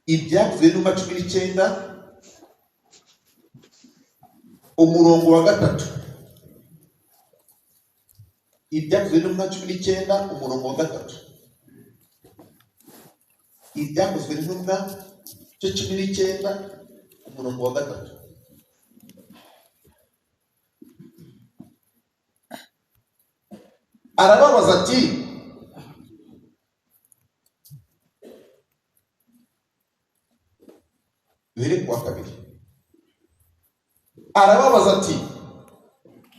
Ibyakozwe n'intumwa 19 umurongo wa 3. Ibyakozwe n'intumwa 19 umurongo wa 3. Ibyakozwe n'intumwa 19 umurongo wa 3. Arababaza ati kwa 2. Arababaza ati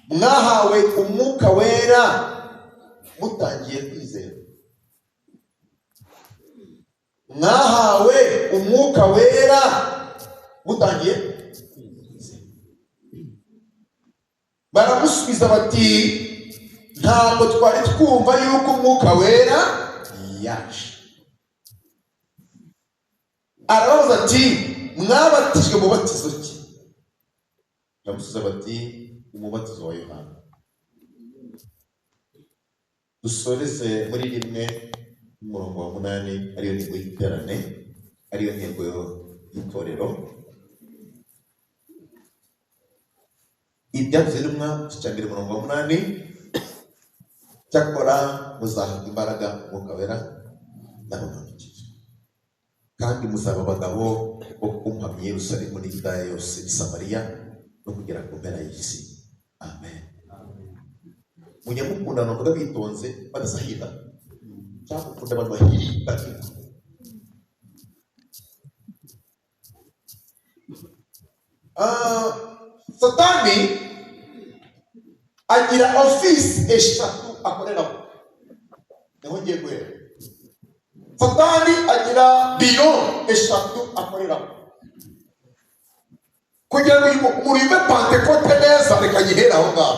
mwahawe umwuka wera mutangiye kwizera. Mwahawe umwuka wera mutangiye kwizera. Baramusubiza bati ntabwo twari twumva yuko umwuka wera yaje. Arababaza ati mwabatijwe mu batizo ki? Baramusubiza bati umubatizo wa Yohana. Dusoreze muri rimwe umurongo wa 8 ariyo ntego y'iterane, ariyo ntego y'itorero. Ibyakozwe n'intumwa cyangwa umurongo wa 8, cyakora muzahabwa imbaraga umwuka wera n'abamukiza, kandi muzaba abagabo bo kumpamya Yerusalemu n'Iyudaya yose n'i Samariya no kugera ku mpera y'isi. Amen. Munyamukunda no kuda bitonze badasahida cyangwa kunda abantu bahirika. Satani agira office eshatu akoreraho. Niho ngiye guhera. Satani agira biro eshatu akoreraho. Kugira ngo muribe Pentecote neza reka gihera aho ngaho.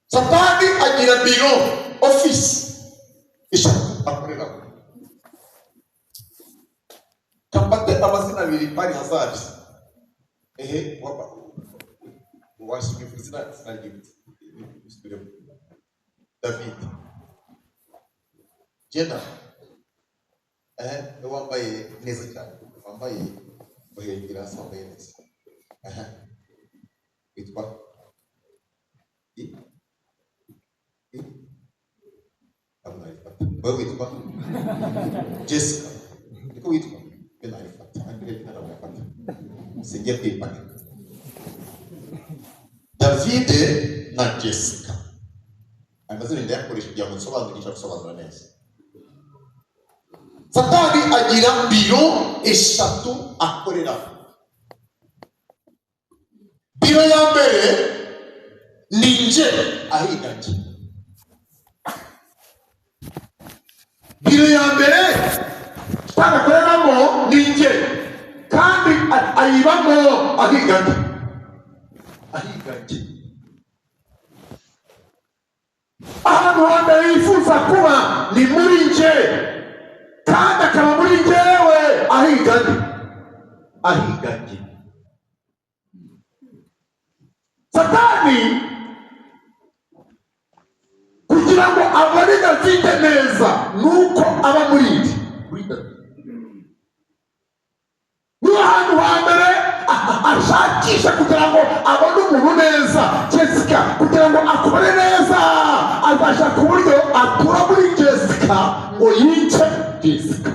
Satani agira biro office eshatu akoreraho. Kambate amazina abiri pari hazard. Wapa washimye kuzina sinagibye. David Jena wambaye neza cyane, wambaye bahengera wambaye neza. Witwa wewe witwa Jessica. Niko witwa bila ifata angire kana wapata singe kwipana. David na Jessica amazina ndayakoresha kugira ngo nsobanure gusobanura neza. Satani agira biro eshatu akorera. Biro ya mbere ninje ahiganje. Biro ya mbere tanakoreramo ninje kandi ayibamo ahiganje. Ahiganje ahantu hambere yifuza kuba ni muri nje kandi akaba muri njyewe ahiganje. Ahiganje. Satani kugira ngo abone David neza nuko aba muri nje. Niyo hantu hambere ashakisha kugira ngo abone umuntu neza. Jessica kugira ngo akore neza azashaka uburyo atura muri Jessica ngo yice Jessica.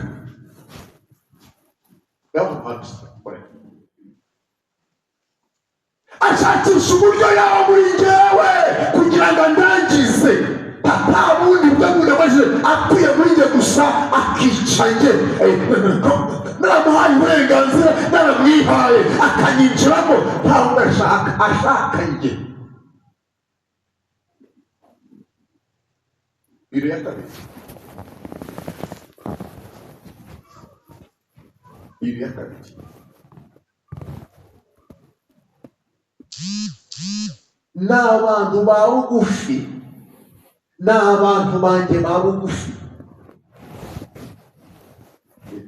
Ashakisha uburyo yaba muri njyewe kugira ngo ndangize. Nta bundi bwamuramaje akwiye muri njye gusa akica njye. Naramuhaye uburenganzira naramwihaye akanyinjiramo ntabwo ashaka njye. Biro ya kabiri. Biro ya kabiri. N'abantu ba bugufi, n'abantu banjye ba bugufi.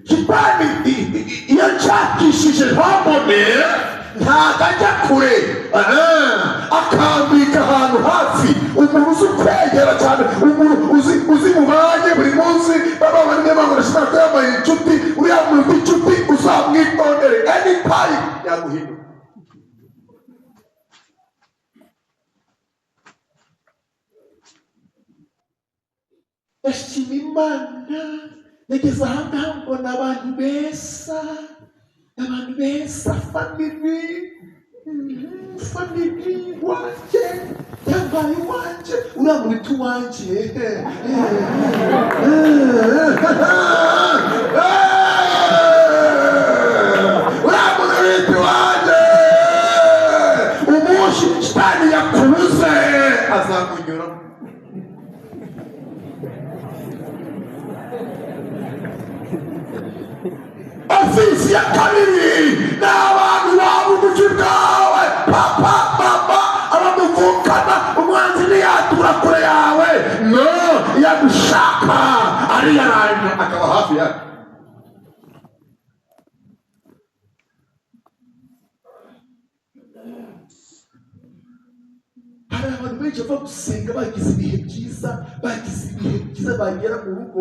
Shitani iyo nshakishije ntabone ntabwo ajya kure, akambika ahantu hafi. Umuntu uzi kwegera cyane, umuntu uzi mubanye buri munsi baba barimo bamurashaka yambaye inshuti, uriya muntu ndashima Imana nageze ahangaha mbona abantu beza family wanje yabaye wanje uramurita uwanje uramurita uwanje umushi shitani yakubuze azakunyura. Ofisi ya kabiri ni abantu baba ubuki bwawe papa mama abamuvukana umwanzi ntiyatura kure yawe no yagushaka ariyaranje akaba hafi yawe. hari abantu benshi bava gusenga bagize ibihe byiza bagera mu rugo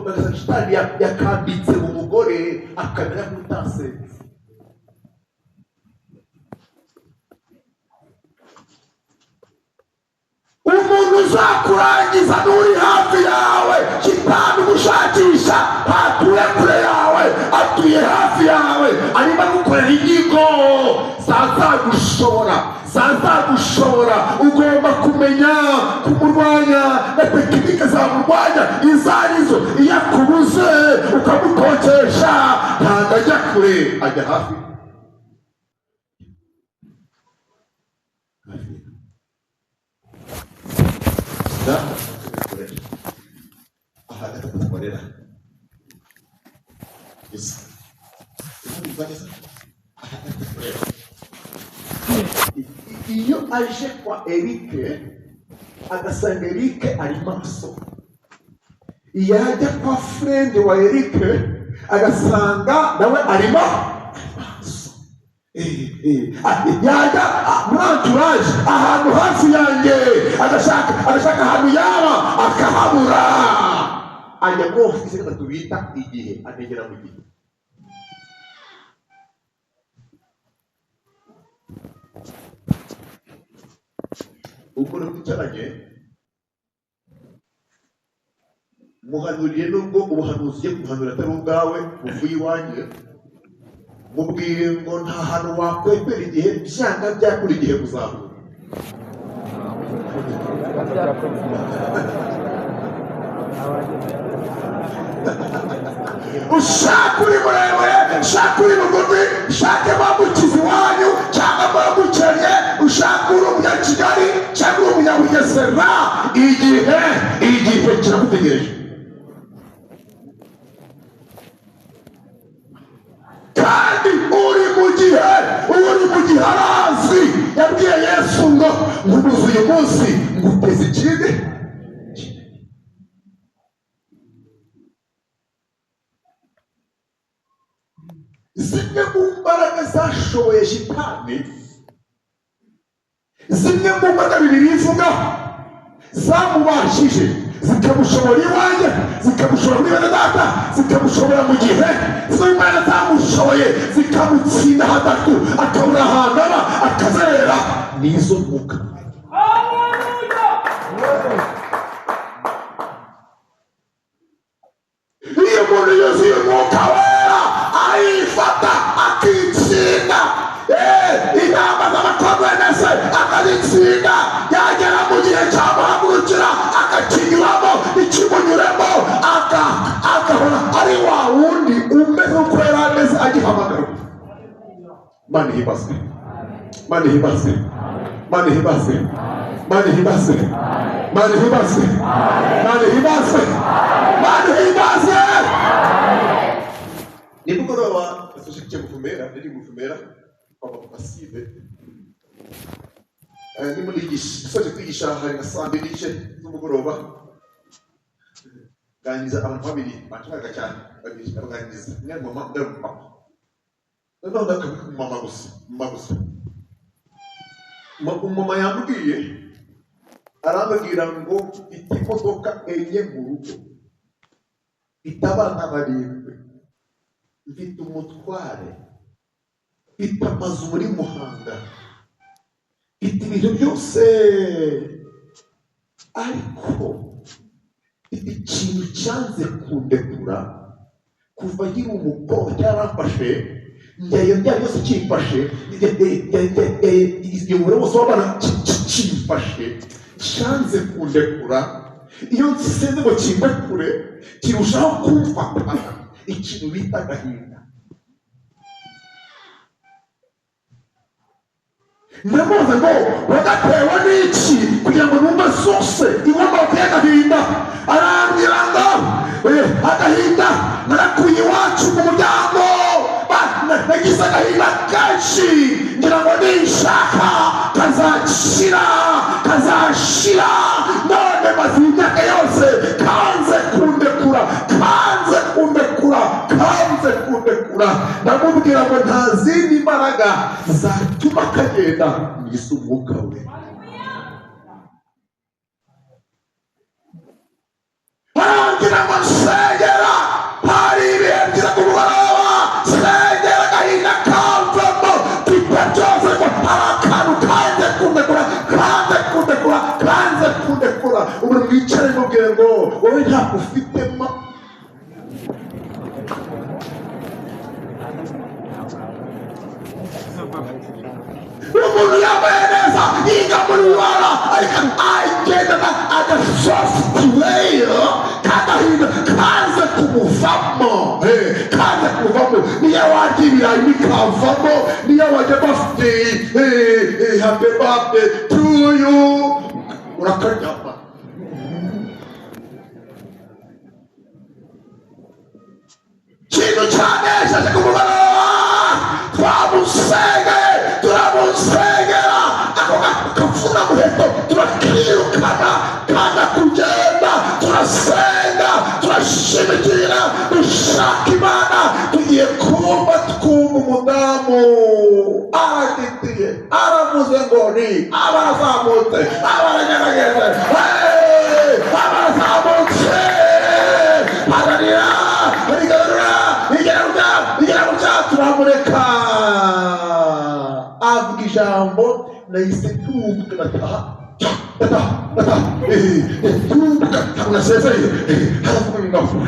bagasanga shitani yakambitse mu mugore akamera nk'utasenze. umuntu uzakurangiza n'uri hafi yawe shitani umushakisha ntatuye kure yawe atuye hafi yawe arimo gukorera inyigo zazagushobora ugomba kumenya kumurwanya na tekinike zamurwanya izo arizo. iyo akubuze ukamukokesha ntabwo ajya kure ajya hafi. iyo aje kwa Erike agasanga Erike ari maso, yajya kwa friend wa Erike agasanga nawe ari maso, yajya muri entourage ahantu hafi yanjye agashaka ahantu yaba akahabura, ajya muri ofisi gatatu bita igihe anegera mu gihe. ukora kwicaranye muhanuriye nubwo ubuhanuzi ugiye guhanura atari ubwawe buvuye iwanjye, mubwire ngo nta hantu wakwepera igihe byanga byakura igihe kuzahura. ushaka uri muremure ushaka uri mugufi ushaka bamukiza iwanyu cyangwa bamukennye ushaka uri umunyakigali cyangwa uri umunyabugesera igihe kiragutegereje. kandi uri mu gihe arazwi yabwiye Yesu ngo nkubuze uyu munsi nguteze ikindi. zimwe mu mbaraga zashoboye shitani, zimwe mu mbaraga Bibiliya ivuga zamubashije zikamushobora iwanjye, zikamushobora muri bene data, zikamushobora mu gihe izo mbaraga zamushoboye zikamutsinda hatatu akabura ahantu aba akazerera n'izo mwuka. iyo umuntu yuzuye umwuka wera ayifata akitsinda, intama z'abakobwa nese akazitsinda, yagera mu gihe cyamuhagurukira akakinyuramo ikimunyuremo agahora ari wa wundi umeze uko yari ameze agihamagarwa. Mana ihimbaze, Mana ihimbaze, Mana ihimbaze, Mana ihimbaze, Mana ihimbaze, Mana ihimbaze, Mana ihimbaze. nimugoroba nasushyikiye gufumera kwa pasive nimusoje kwigisha hari na saa mbiri n'igice z'umugoroba ganiriza abantu babiri bashakaga cyane baganiriza umwe mama undi papa, noneho ndakavuga mama gusa umama yambwiye arambwira ngo mfite imodoka enye mu rugo, mfite abana barindwi, mfite umutware, mfite amazu muri Muhanga, mfite ibintu byose, ariko ikintu cyanze kundekura kuva nkiri umukobwa cyarafashe njyayo byari byose kimfashe igihe wose wabana kimfashe cyanze kundekura iyo nsize ngo kindekure kirushaho kumfata ikintu bita agahinda. ndamubaza ngo wagatewe n'iki kugira ngo numve sose inkomoko y'agahinda. arambwira ngo agahinda narakuye iwacu mu muryango, nagize agahinda kenshi ngira ngo ninshaka kazashira none maze imyaka yose kanze kundekura. ndamubwira ngo nta zindi mbaraga zatuma kagenda mwise umwuka we. harangira ngo nsengera, hari ibihe byiza ku mugoroba, nsengera agahinda kamvamo mfite byose ngo hari akantu kanze kundekura. ubu mwicare mubwire ngo wowe ntabwo ufitemo umuntu yambaye neza yiga muri wara ariko agendana agasoftware k'agahinda kanze kumuvamo. niyo warya ibirayi bikavamo, niyo wajya bafite happy birthday to you urakaryama. ikintu cyanesheje ku mugoroba turamusengera ako kavuna muheto turakirukana kana kugenda turasenga turashimikira dushaka Imana. tugiye kumva umudamu aragitiye aravuze ngo ni abarazamutse abaranyeganyeze abarazamutse ararira igera guca turamureka avuga ijambo nahise turubuka tunasezeye haravuga ngo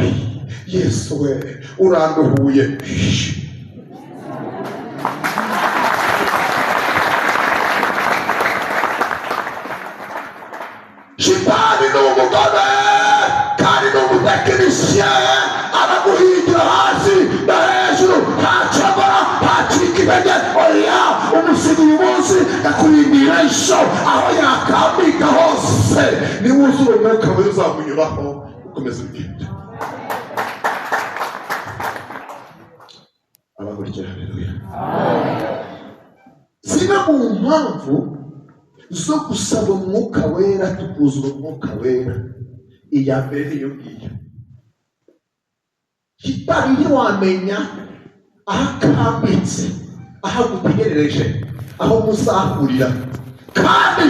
Yesu we uranduhuye. shitani ni umugome kandi ni umutekinisiye, araguhigira hasi no hejuru, ntacagora ntacika intege. oya umusiga uyu munsi yakurindira isho aho yakambika hose, niwuzura umwuka we uzamunyuraho ukomeza urugendo. abagurikira haleluya. zimwe mu mpamvu zo gusaba umwuka wera tukuzura umwuka wera, iya mbere niyo ngiyo. kitari ntiwamenya aho akambitse, aho agutegerereje, aho muzahurira. kandi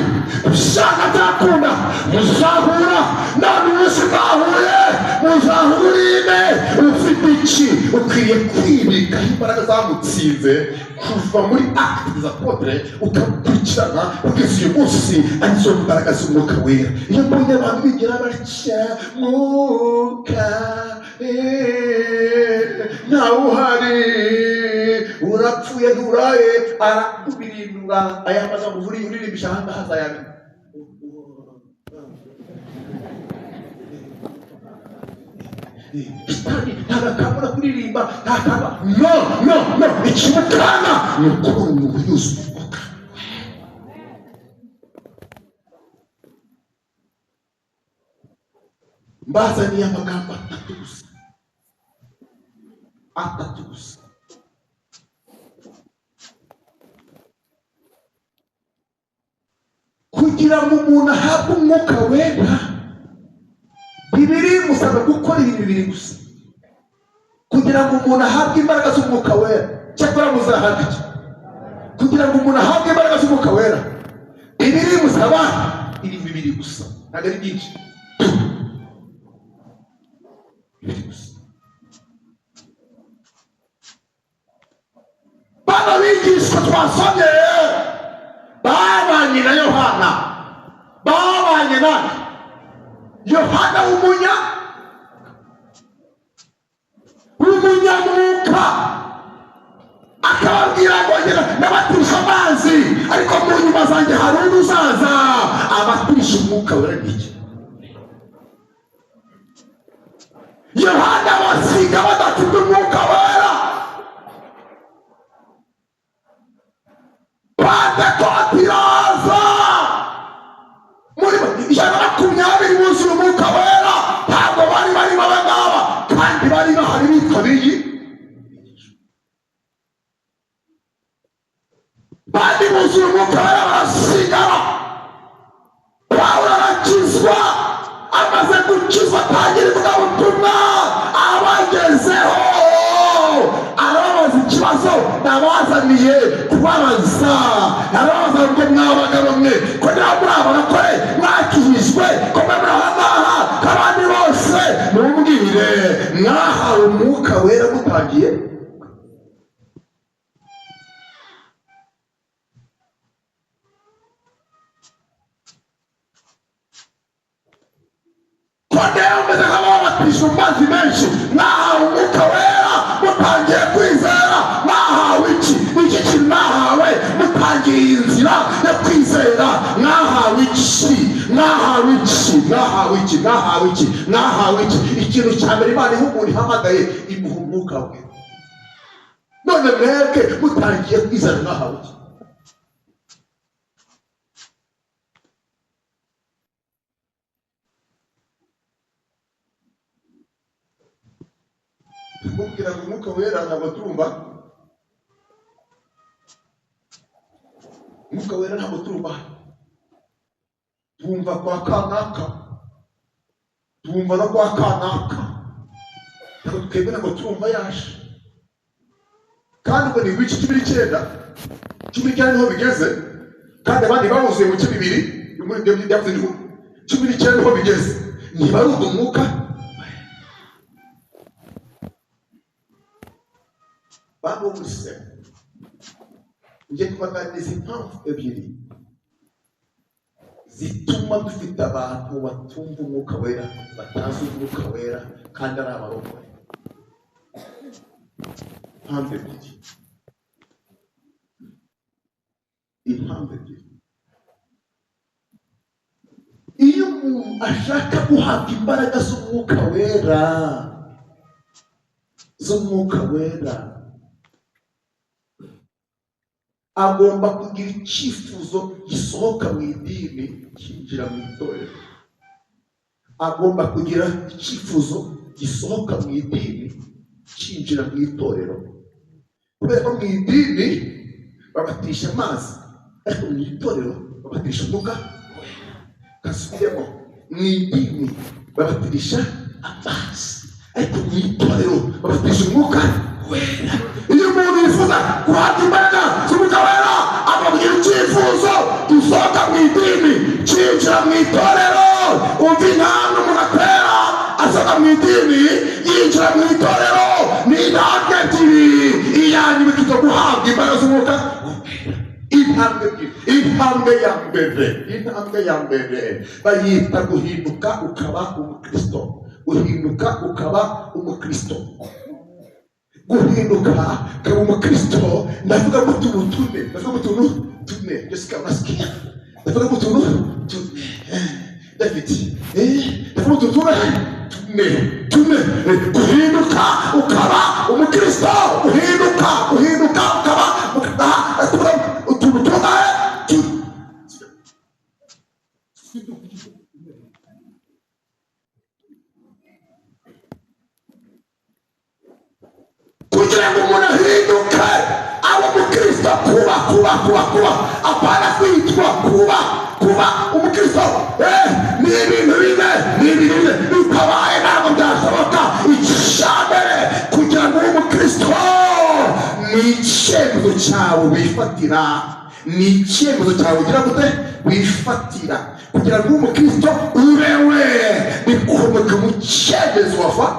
ushaka byakunda muzahura, none umunsi mwahuye muzahurire. ufite iki? ukwiye kwibikaho imbaraga zamutsinze kuva muri acte za potre ukakurikirana kugeza uyu munsi, arizo mbaraga z'umwuka wera. iyo mbonye abantu bigira batya mwuka ntawe uhari, urapfuye nturaye, arakubirindura. aya magambo uririmbisha ahangaha azayamenya. ntabakabura kuririmba, ntakaba no ikimukana ni ukubona umuntu yuzuye umwuka. mbazaniye amagambo atatu gusa. kugira ngo umuntu ahabwe umwuka wera, bibiri musaba gukora ibintu bibiri gusa. kugira ngo umuntu ahabwe imbaraga z'umwuka wera, cyakora muzahabwa iki? kugira ngo umuntu ahabwe imbaraga z'umwuka wera, bibiri musaba ibintu bibiri gusa, ntabwo ari byinshi. bibiri gusa. bano bigishwa twasomye babanye na Yohana, babanye nawe. Yohana w'umunyamwuka akababwira ngo ngera n'abatirisha amazi, ariko mu nyuma zanjye hari undi uzaza abatirisha umwuka wera. N'iki? Yohana basiga badafite umwuka wera. Pentekote iraza muri 120 buzuye umwuka wera. Ntabwo bari abangaba, kandi bari bahari bitabiriye. Bandi buzuye umwuka wera barasigara. Pawulo arakizwa, amaze gukizwa atangira ivugabutumwa, abagezeho arababaza ikibazo nabazaniye kubabaza. Arababaza ngo mwabagabo mwe ko niba muri abarokore mwakijijwe, ko mwe muri ahangaha k'abandi bose mumbwire mwahawe umwuka wera mutangiye? Kodea umeze nk'ababatijwe mu mazi menshi, mwahawe umwuka wera mutangiye kwizera. Mwahawe iki? Iki kintu mwahawe mutangiye inzira yo kwizera. Mwahawe iki? Mwahawe iki? Mwahawe iki? Mwahawe iki? Mwahawe iki? Ikintu cya mbere Imana iha umuntu ihamagaye, imuha umwuka we. None mwebwe mutangiye kwizera, mwahawe iki? Mubwira ngo umwuka wera ntabwo turumva. Umwuka wera ntabwo turumva. Tumva kwa kanaka, tumva no kwa kanaka, ntabwo twebwe ntabwo turumva yaje. Kandi ubwo ni ibice 19 niho bigeze, kandi abandi babuzuye mu 2 muri ibyo byavuze ni 19 niho bigeze. Ntibarumva umwuka. Bantu bose ujye kubaganiriza impamvu ebyiri zituma dufite abantu batumva umwuka wera, batazi umwuka wera, kandi ari abarokore. Impamvu ebyiri. Iyo umuntu ashaka guhabwa imbaraga z'umwuka wera, agomba kugira icyifuzo gisohoka mu idini kinjira mu itorero. Agomba kugira icyifuzo gisohoka mu idini kinjira mu itorero. Kubera ko mu idini babatisha amazi, ariko mu itorero babatisha umwuka wera. Kasubiremo, mu idini babatirisha amazi, ariko mu itorero babatisha umwuka wera. Iyo umuntu yifuza guhabwa imbaraga z'umwuka wera, akabwira icyifuzo gisohoka mu idini kinjira mu itorero. Umva intambwe umuntu atera asohoka mu idini yinjira mu itorero. Ni intambwe ebyiri. Iya nyuma tuza guhabwa imbaraga z'umwuka wera. Intambwe ya mbere bayita guhinduka ukaba umukristo. Guhinduka ukaba umukristo. Guhinduka ukaba umukristo, ndavuga mu tuntu tune. Jessica unasikia? Ndavuga mu tuntu tune. David, ndavuga mu tuntu tune. Guhinduka ukaba umukristo. Guhinduka ukaba utuntu tune. Kugira ngo umuntu ahinduke aba umukristo, kuba apana kwitwa kuba umukristo. Ni ibintu bine bitabaye ntabwo byashoboka. Icyambere kugira ngo ube umukristo ni icyemezo cyawe wifatira. Ni icyemezo cyawe ugira gute wifatira. Kugira ngo ube umukristo ubewe bikomeka mu cyemezo wafata.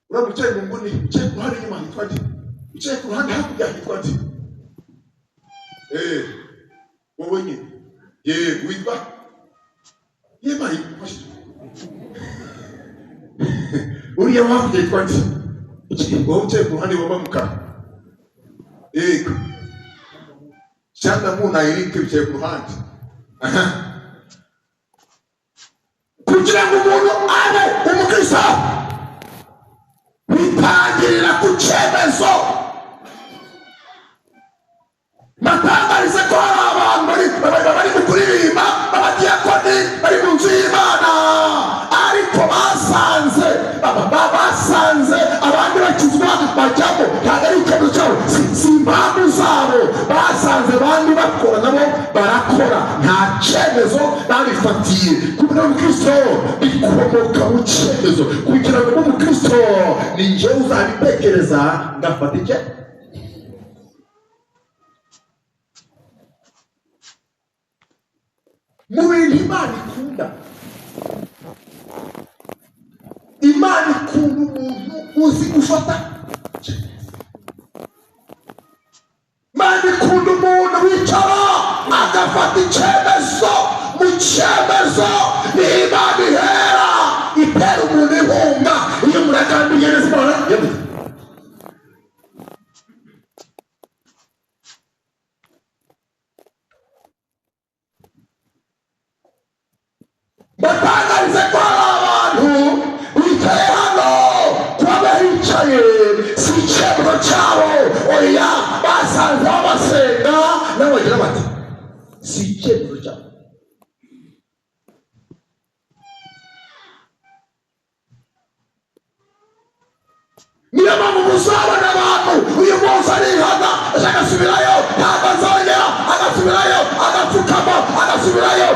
Uramucaye mu nguni, ucaye kuhari inyuma hitwa nde? wicaye ku ruhande hakurya hitwa ati wowe nyine witwa yemaye uriya hakurya hitwa ati wowe wicaye ku ruhande waba mukara cyangwa muna Eric wicaye ku ruhande kugira ngo umuntu abe umukristo bitangirira ku cyemezo. Natangarize ko hari abantu bari mu kuririmba abadiyakoni bari mu nzu y'Imana ariko basanze abandi bakizwa bajyamo ntabwo ari ikibazo cyabo, si impamvu zabo, basanze abandi bakora nabo barakora, nta cyemezo babifatiye. Kuba umukristo bikomoka mu cyemezo. Kugira ngo umukristo ni njyewe uzabitekereza ngafata icye mu bintu Imana ikunda. Imana ikunda umuntu uzi gufata. Imana ikunda umuntu wicara agafata icyemezo. Mu cyemezo ni Imana ihera, itera umuntu inkunga. Iyo muraganiriye neza Imana batangarize ko hari abantu bicaye hano, kuba bicaye si icyemezo cyabo, oya basanze basenga n'abagira bati si icyemezo cyabo. Niyo mpamvu muzabona abantu uyu munsi arihana agasubirayo, ntabwo azongera, agasubirayo, agapfukama, agasubirayo.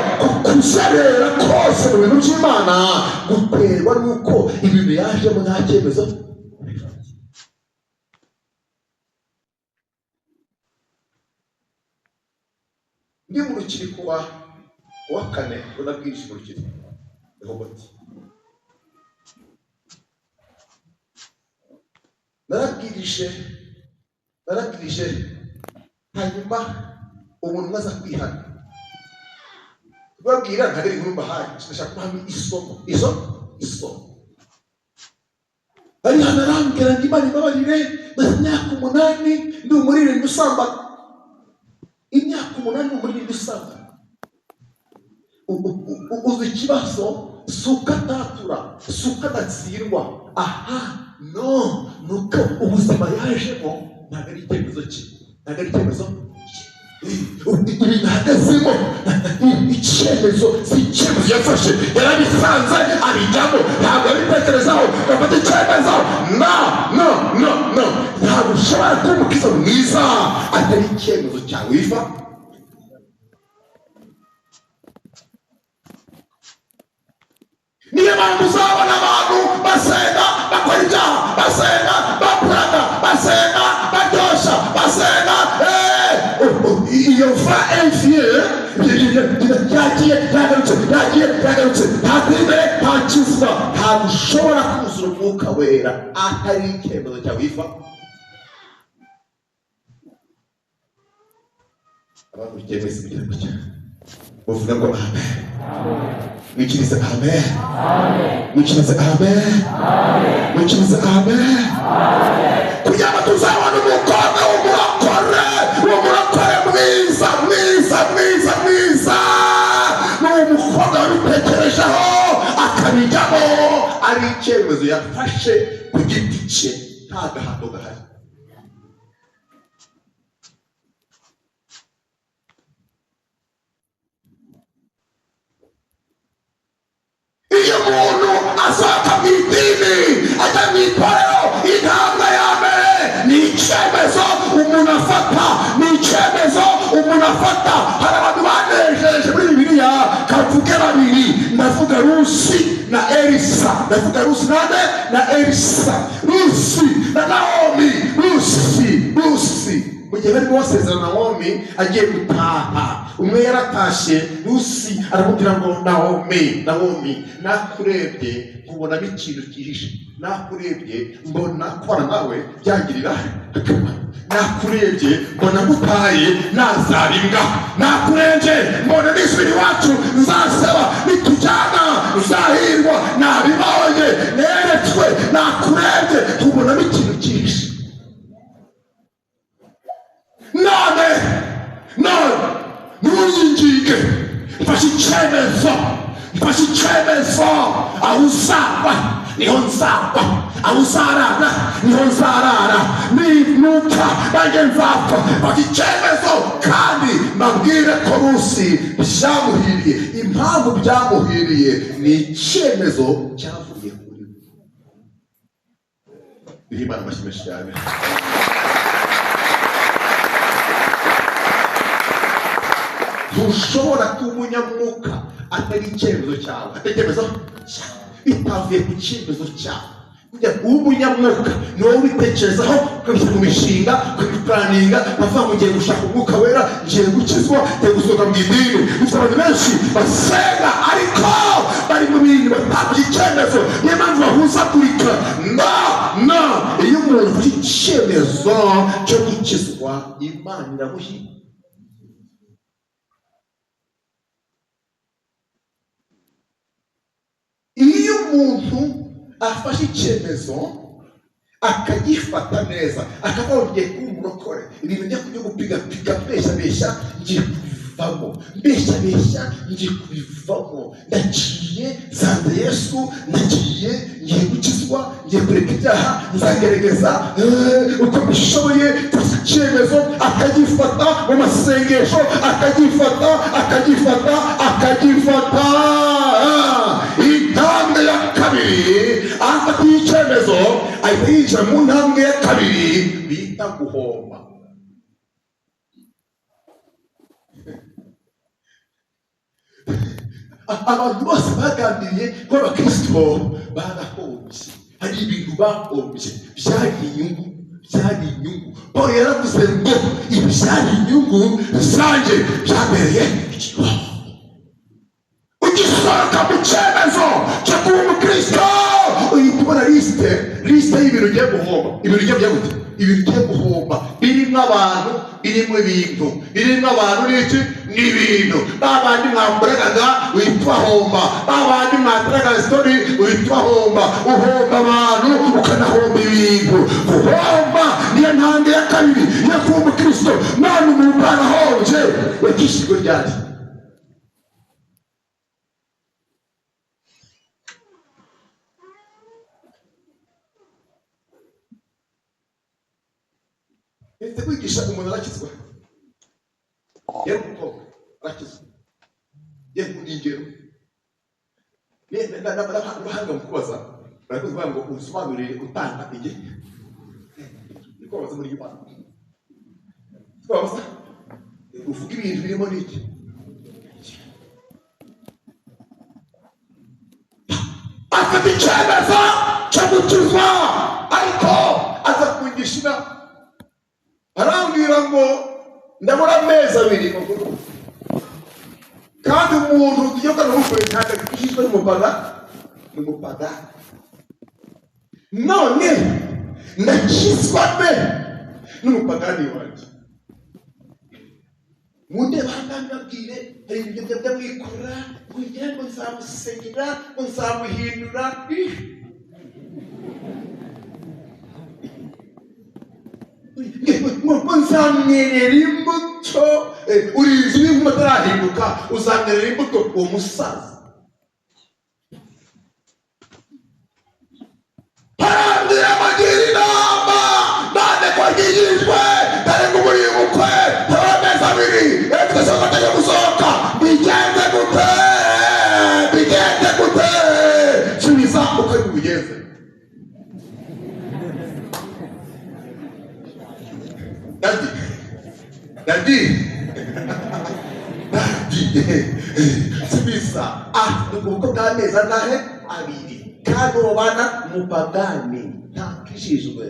Kuzerera kose mu bintu by'Imana guterwa n'uko ibintu yajemo nta cyemezo. Ndi mu rukiko wa kane unabwirije mu rukiko Rehoboti, narabwirije hanyuma umuntu maze kwihana babwira ntagari inkuru mbahaye, ndashaka kubaha isomo. Ari hano arambwira ngo Imana ibabarire, maze imyaka 8 ndi umuririmbyi usambana. Imyaka 8 umuririmbyi usambana. Uzi ikibazo suka tatura, suka datsirwa. Aha no, nuko ubuzima yajemo ntabwo ari icyemezo cye, ntabwo ari icyemezo ibinahagazemo. Icyemezo si icyemezo yafashe, yarabisanze abijyamo, ntabwo abitekerezaho gafata icyemezo. No, ntabwo ushobora kuba umukristo mwiza atari icyemezo cyawe wifa. Niyo mpamvu uzabona abantu basenga bakora ibyaha, basenga bakuraga, basenga baryosha, basenga iyo va enfiye yagiye yagarutse ntabwo imbere nta kiza. Ntabwo ushobora kuzura umwuka wera atari icyemezo cyawe wifa. Abakurikiye mwese kugira ngo uvuga ngo amen. Mwikirize amen. Mwikirize amen. Mwikirize amen. Kugira ngo tuzabone umukobwa w'umurokore mwiza. N'uwo mukobwa wabitekerejeho akabijyamo, ari icyemezo yafashe ku giti cye, nta gahato gahari. Iyo umuntu asohoka mu idini ajya mu itorero, intambwe ya mbere ni icyemezo umuntu afata. Hari abantu banejeje muri Bibiliya, kavuge babiri, ndavuga Rusi na Elisa. Rusi na Naomi. Rusi mu gihe igihe barimo basezerana Nawomi agiye gutaha, umwe yaratashe, Rusi aramubwira ngo Nawomi nakurebye nkubonamo ikintu cyihishe, nakurebye mbona kubana nawe byangirira akamaro, nakurebye mbona ngutaye nazarimbwa, nakurebye mbona n'isubira iwacu nzaseba, nitujyana uzahirwa, nabibonye neretswe, nakurebye nkubonamo ikintu cyihishe. none ntunyinginge, mfashe icyemezo, aho uzaba niho nzaba, aho uzarara niho nzarara, nupfa nanjye nzapfa. Mfashe icyemezo kandi mbabwire ko Rusi byamuhiriye. Impamvu byamuhiriye ni icyemezo cyavuye kuri we. Imana amashyi cyane. Ntushobora kuba umunyamwuka atari icyemezo cyawe, atari icyemezo cyawe bitavuye ku cyemezo cyawe. Kujya kuba umunyamwuka ni wowe ubitekerezaho, ukabishyira mu mishinga, ukabipuraninga, bavuga ngo ngiye gushaka umwuka wera, ngiye gukizwa, ngiye gusohoka mu idini. Dufite abantu benshi basenga ariko bari mu bintu batafashe icyemezo, niyo mpamvu bahuzagurika. Iyo umuntu afashe icyemezo cyo gukizwa, Imana iramuhira. Iyo umuntu afashe icyemezo akagifata neza, akavuga ngo ngiye kuba umurokore, ibintu byo gupiga mbeshya ngiye kubivamo, ngiye kubivamo, ndagiye zanze Yesu, ndagiye ngiye gukizwa, ngiye kureka ibyaha, nzagerageza uko mbishoboye. Afashe icyemezo akagifata mu masengesho, akagifata. Intambwe ya kabiri, afata icyemezo ahita yinjira mu ntambwe ya kabiri bita guhomba. Abantu bose bagambiriye ko abakristo barahombye, hari ibintu bahombye byari inyungu. Paul yaravuze ngo ibi byari inyungu zanjye, byabereye ikibazo. Ugisohoka mu cyemezo cyo kuba umukristo uhita ubona lisite y'ibintu ugiye guhomba. Ibintu ugiye guhomba birimo abantu, birimo ibintu, n'iki n'ibintu. Babandi mwamburaga uhita ubahomba, babandi mwataraga sitori uhita ubahomba. Uhomba abantu ukanahomba ibintu. Guhomba niyo ntambwe ya kabiri yo kuba umukristo. None umuntu arahombye, yakishijwe ryari? Ese kwigisha umuntu arakizwa, yewe umukobwa arakizwa, yewe ingero n'abahanga mu kubaza barakuvuga ngo usobanurire utanga igihe. Niko babaza muri Imana, twabaza uvuga ibintu birimo n'iki. Afite icyemezo cyo gukizwa ariko aza kwigisha inama. Arambwira ngo ndabura amezi abiri kandi umuntu tugiye kubona ubukwe ntabwo akishijwe n'umupaga. None ndakizwa mbe n'umupagani wanjye. Munde bandambwire hari ibintu byamwikora kugira ngo nzamusengera, ngo nzamuhindura. Nzamwerera imbuto, urinzi w'inkuba atarahinduka, uzamwerera imbuto uwo musaza. Harambwira abagira inama, nande ko yigishwe, dore ngo muri uyu bukwe haba amezi abiri, twese batajya gusohoka. Bigenze gute? Subiza uko bigenze. Dadi subiza. Nuko bw'amezi angahe? Abiri. Kandi uwo bana umupagani ntakishijwe.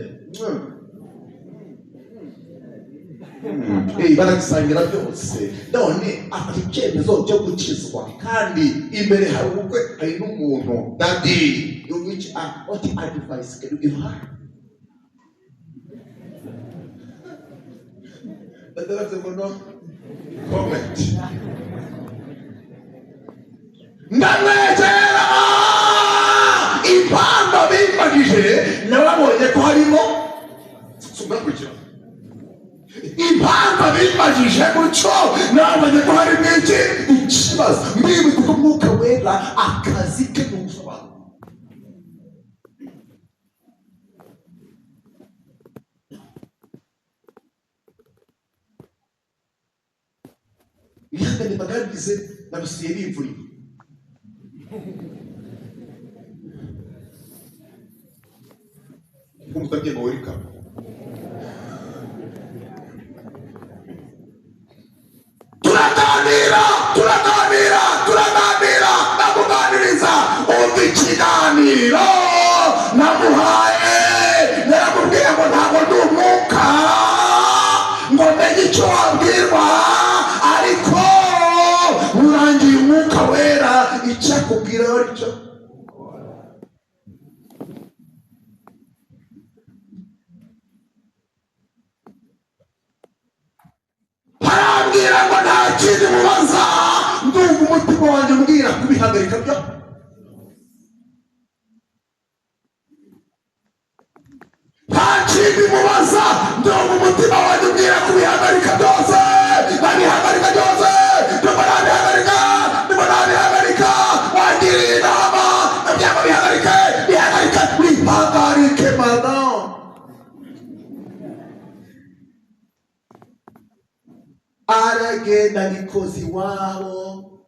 baragisangira byose, none afata icyemezo cyo gukizwa, kandi imbere hari ubukwe, hari n'umuntu. Daddy, what advice can you give her? No comment. Ndamwegera impamvu bimbagije nababonye ko harimo impamvu bimbagije gutyo nababonye ko harimo ikibazo. Mbibutse ko Umwuka Wera akazi ke ni ugusobanura. Ihangane bagaragaze narusiye bimvuriye. Umutabye ngo welcome. Turaganira namuganiriza umva ikiganiro namuhaye, naramubwiye ngo ntabwo ndi umwuka ngo menye icyo wabwirwa, ariko urangiye Umwuka Wera icyo akubwira aricyo. Harambwira ngo nta kindi mubaza, ndumva umutima wanjye umbwira kubihagarika byo. Nta kindi mubaza, ndumva umutima wanjye umbwira kubihagarika byose. Babihagarika byose, ndumva nabihagarika, wangiriye inama, ndabyanga bihagarike, bihagarike madam. Aragenda bikoze iwabo,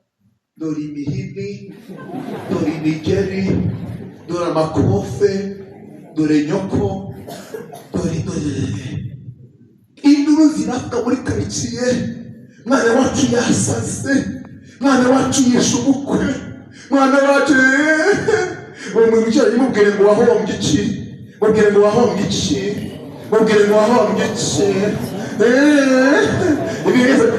dore imihini, dore imigeri, dore amakofe, dore nyoko, dore induru ziravuga muri karitsiye. Mwana wacu yasaze, mwana wacu yishe ubukwe, mwana wacu mubwire ngo wahombye iki, mubwire ngo wahombye iki, mubwire ngo wahombye iki.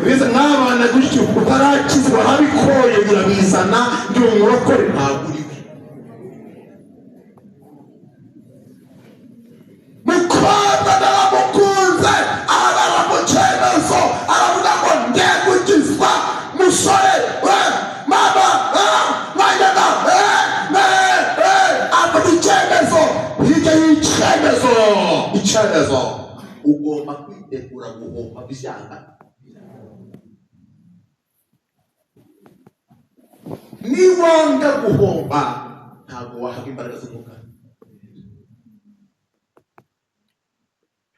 Biza nk'abana gutyo utarakizwa harabikoye birabizana, ndi umurokore ntabwo uriwe. Mukobwa naramukunze, arara mu cyemezo, aravuga ngo ngiye gukizwa. Musore mama mwajyaga afata icyemezo, hirya y'icyemezo ugomba kwitegura guhomba byanga. Niwanga guhomba ntabwo wahabwa imbaraga z'umwuka.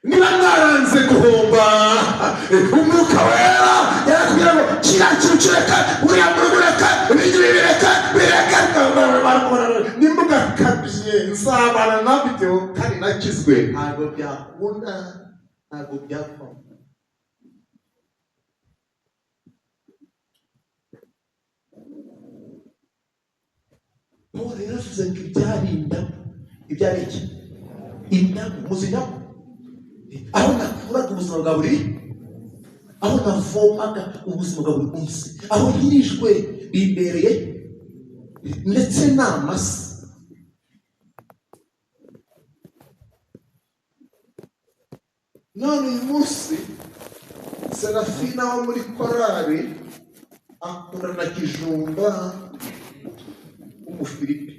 Niba mwaranze guhomba, Umwuka Wera yarakubwira ngo kiriya kintu kireka, uriya muntu ureka, bireka. Nimugakabye nzabana nabyo kandi nakizwe. Ntabwo byakunda, ntabwo byakunda. Paul yaravuze ngo ibyari indamu, ibyari iki? Indamu, muzi indamu? Aho nakuraga ubuzima bwa buri, aho navomaga ubuzima bwa buri munsi, aho nyirijwe bibereye ndetse n'amasi. None uyu munsi Serafina wo muri korari akura na Kijumba w'Umufilipi.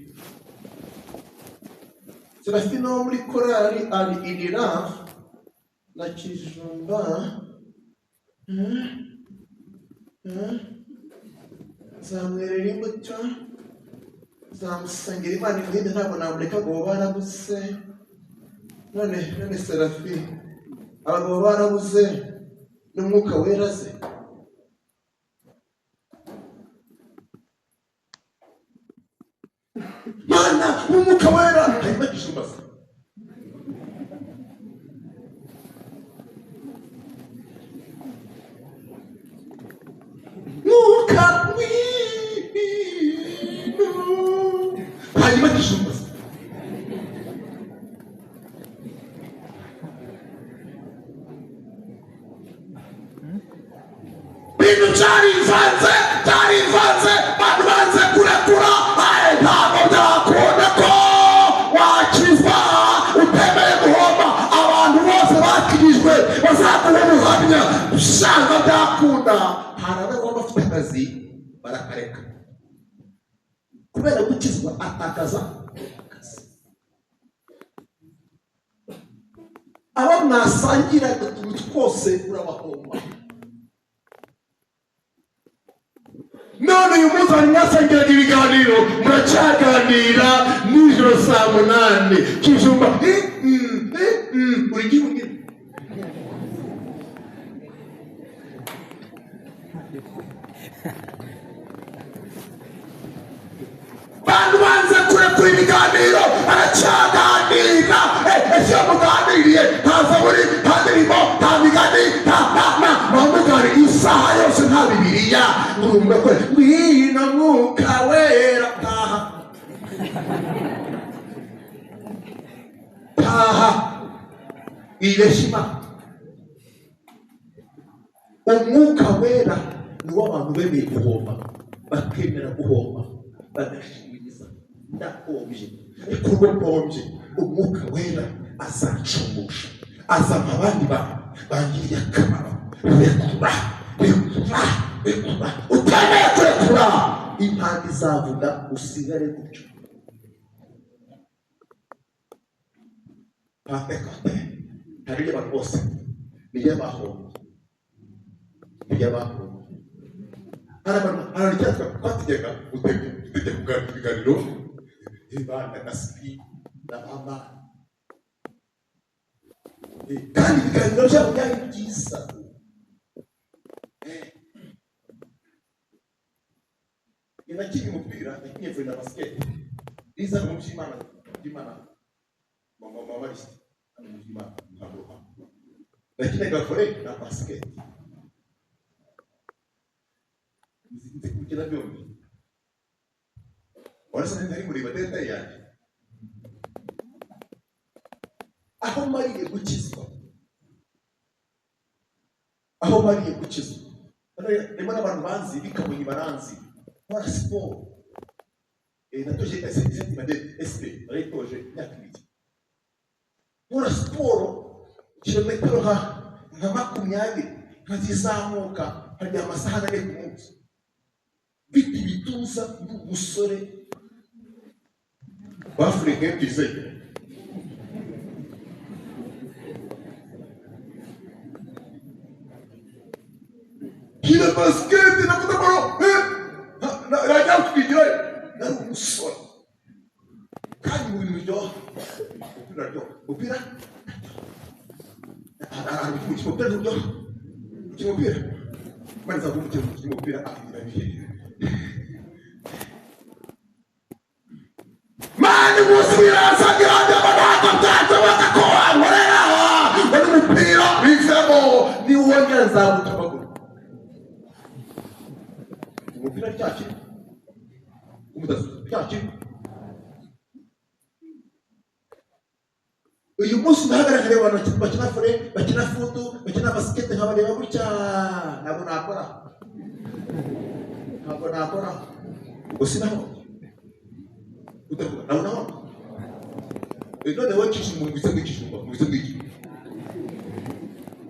Serafina wo muri korari ari irira na Kijumba zamwerera imbuto, zamusangira Imana imuhinde, ntabwo namureka ngo barabuze. None Serafi, abagabo barabuze n'Umwuka Wera ze. Mana n'Umwuka Wera hanyuma Kijumba ze. Mwuka w'Imana hanyuma Kijumba ze. ibintu byarivanze abantu banze kurekura ntabwo byakunda ko wakizwa utemeye guhomba. Abantu bose bakirijwe bazakuba umuhamya usanga byakunda. hari abagabo bafite akazi barakareka kubera gukizwa, atakaza akazi. abo mwasangiraga utuntu twose urabahomba. none uyu munsi hari mwasangiraga ibiganiro, muracyaganira nijoro saa 8 kijumba uri gihugu. bantu banze kurekura ibiganiro baracyaganira. ese muganiriye nta zaburi, nta ndirimbo, nta migani, bamugari isaha yose nta bibiliya. ngurumva kwe ngwino mwuka wera taha ireshima. umwuka wera niwo abantu bemeye guhomba, bakemera guhomba, bagashiriza. ndahombye ariko urwo mpombye umwuka wera azacumusha, azama abandi bantu bangiriye akamaro. rekura utemeye kurekura, impande izavuga usigare gutyo. patekate hariyo abantu bose niyo bahombye, niyo bahombye. hararyatwa twategeka kuganira ibiganiro bana na sipi na mama, kandi ibiganiro byabo byari byiza. nakinnye umupira, nakinnye vore na basiketi, riza mu by'Imana mama marisi mu by'Imana ntabwo nakinnaga vore na basiketi. nzi gukina byombi. warasa ntari muri badeta yanjye aho mariye gukizwa, rero n'abantu banzi bikamunyi baranzi. nkora siporo natoje SP naritoje imyaka 2. nkora siporo kilometero nka 20 nkazizamuka hari amasaha 4 ku munsi. biti bituza n'umusore b'Afurika y'Epfo. kina basiketi na kutabaro rajya twigira nari umusore kandi mu bintu byo upira umupira manza umupira akira bihe mani musiraza ganda badaka tata wakakoa ngorera bari umupira bifemo ni uwongeza gutabagura umupira cyacu cyacu. uyu munsi ndahagaragara abantu bakina fore, bakina futu, bakina basiketi nkabareba gutya. ntabwo nakora gusa naho utavuga naho none wowe kishe mu bice bw'ikijumba mu bice bw'iki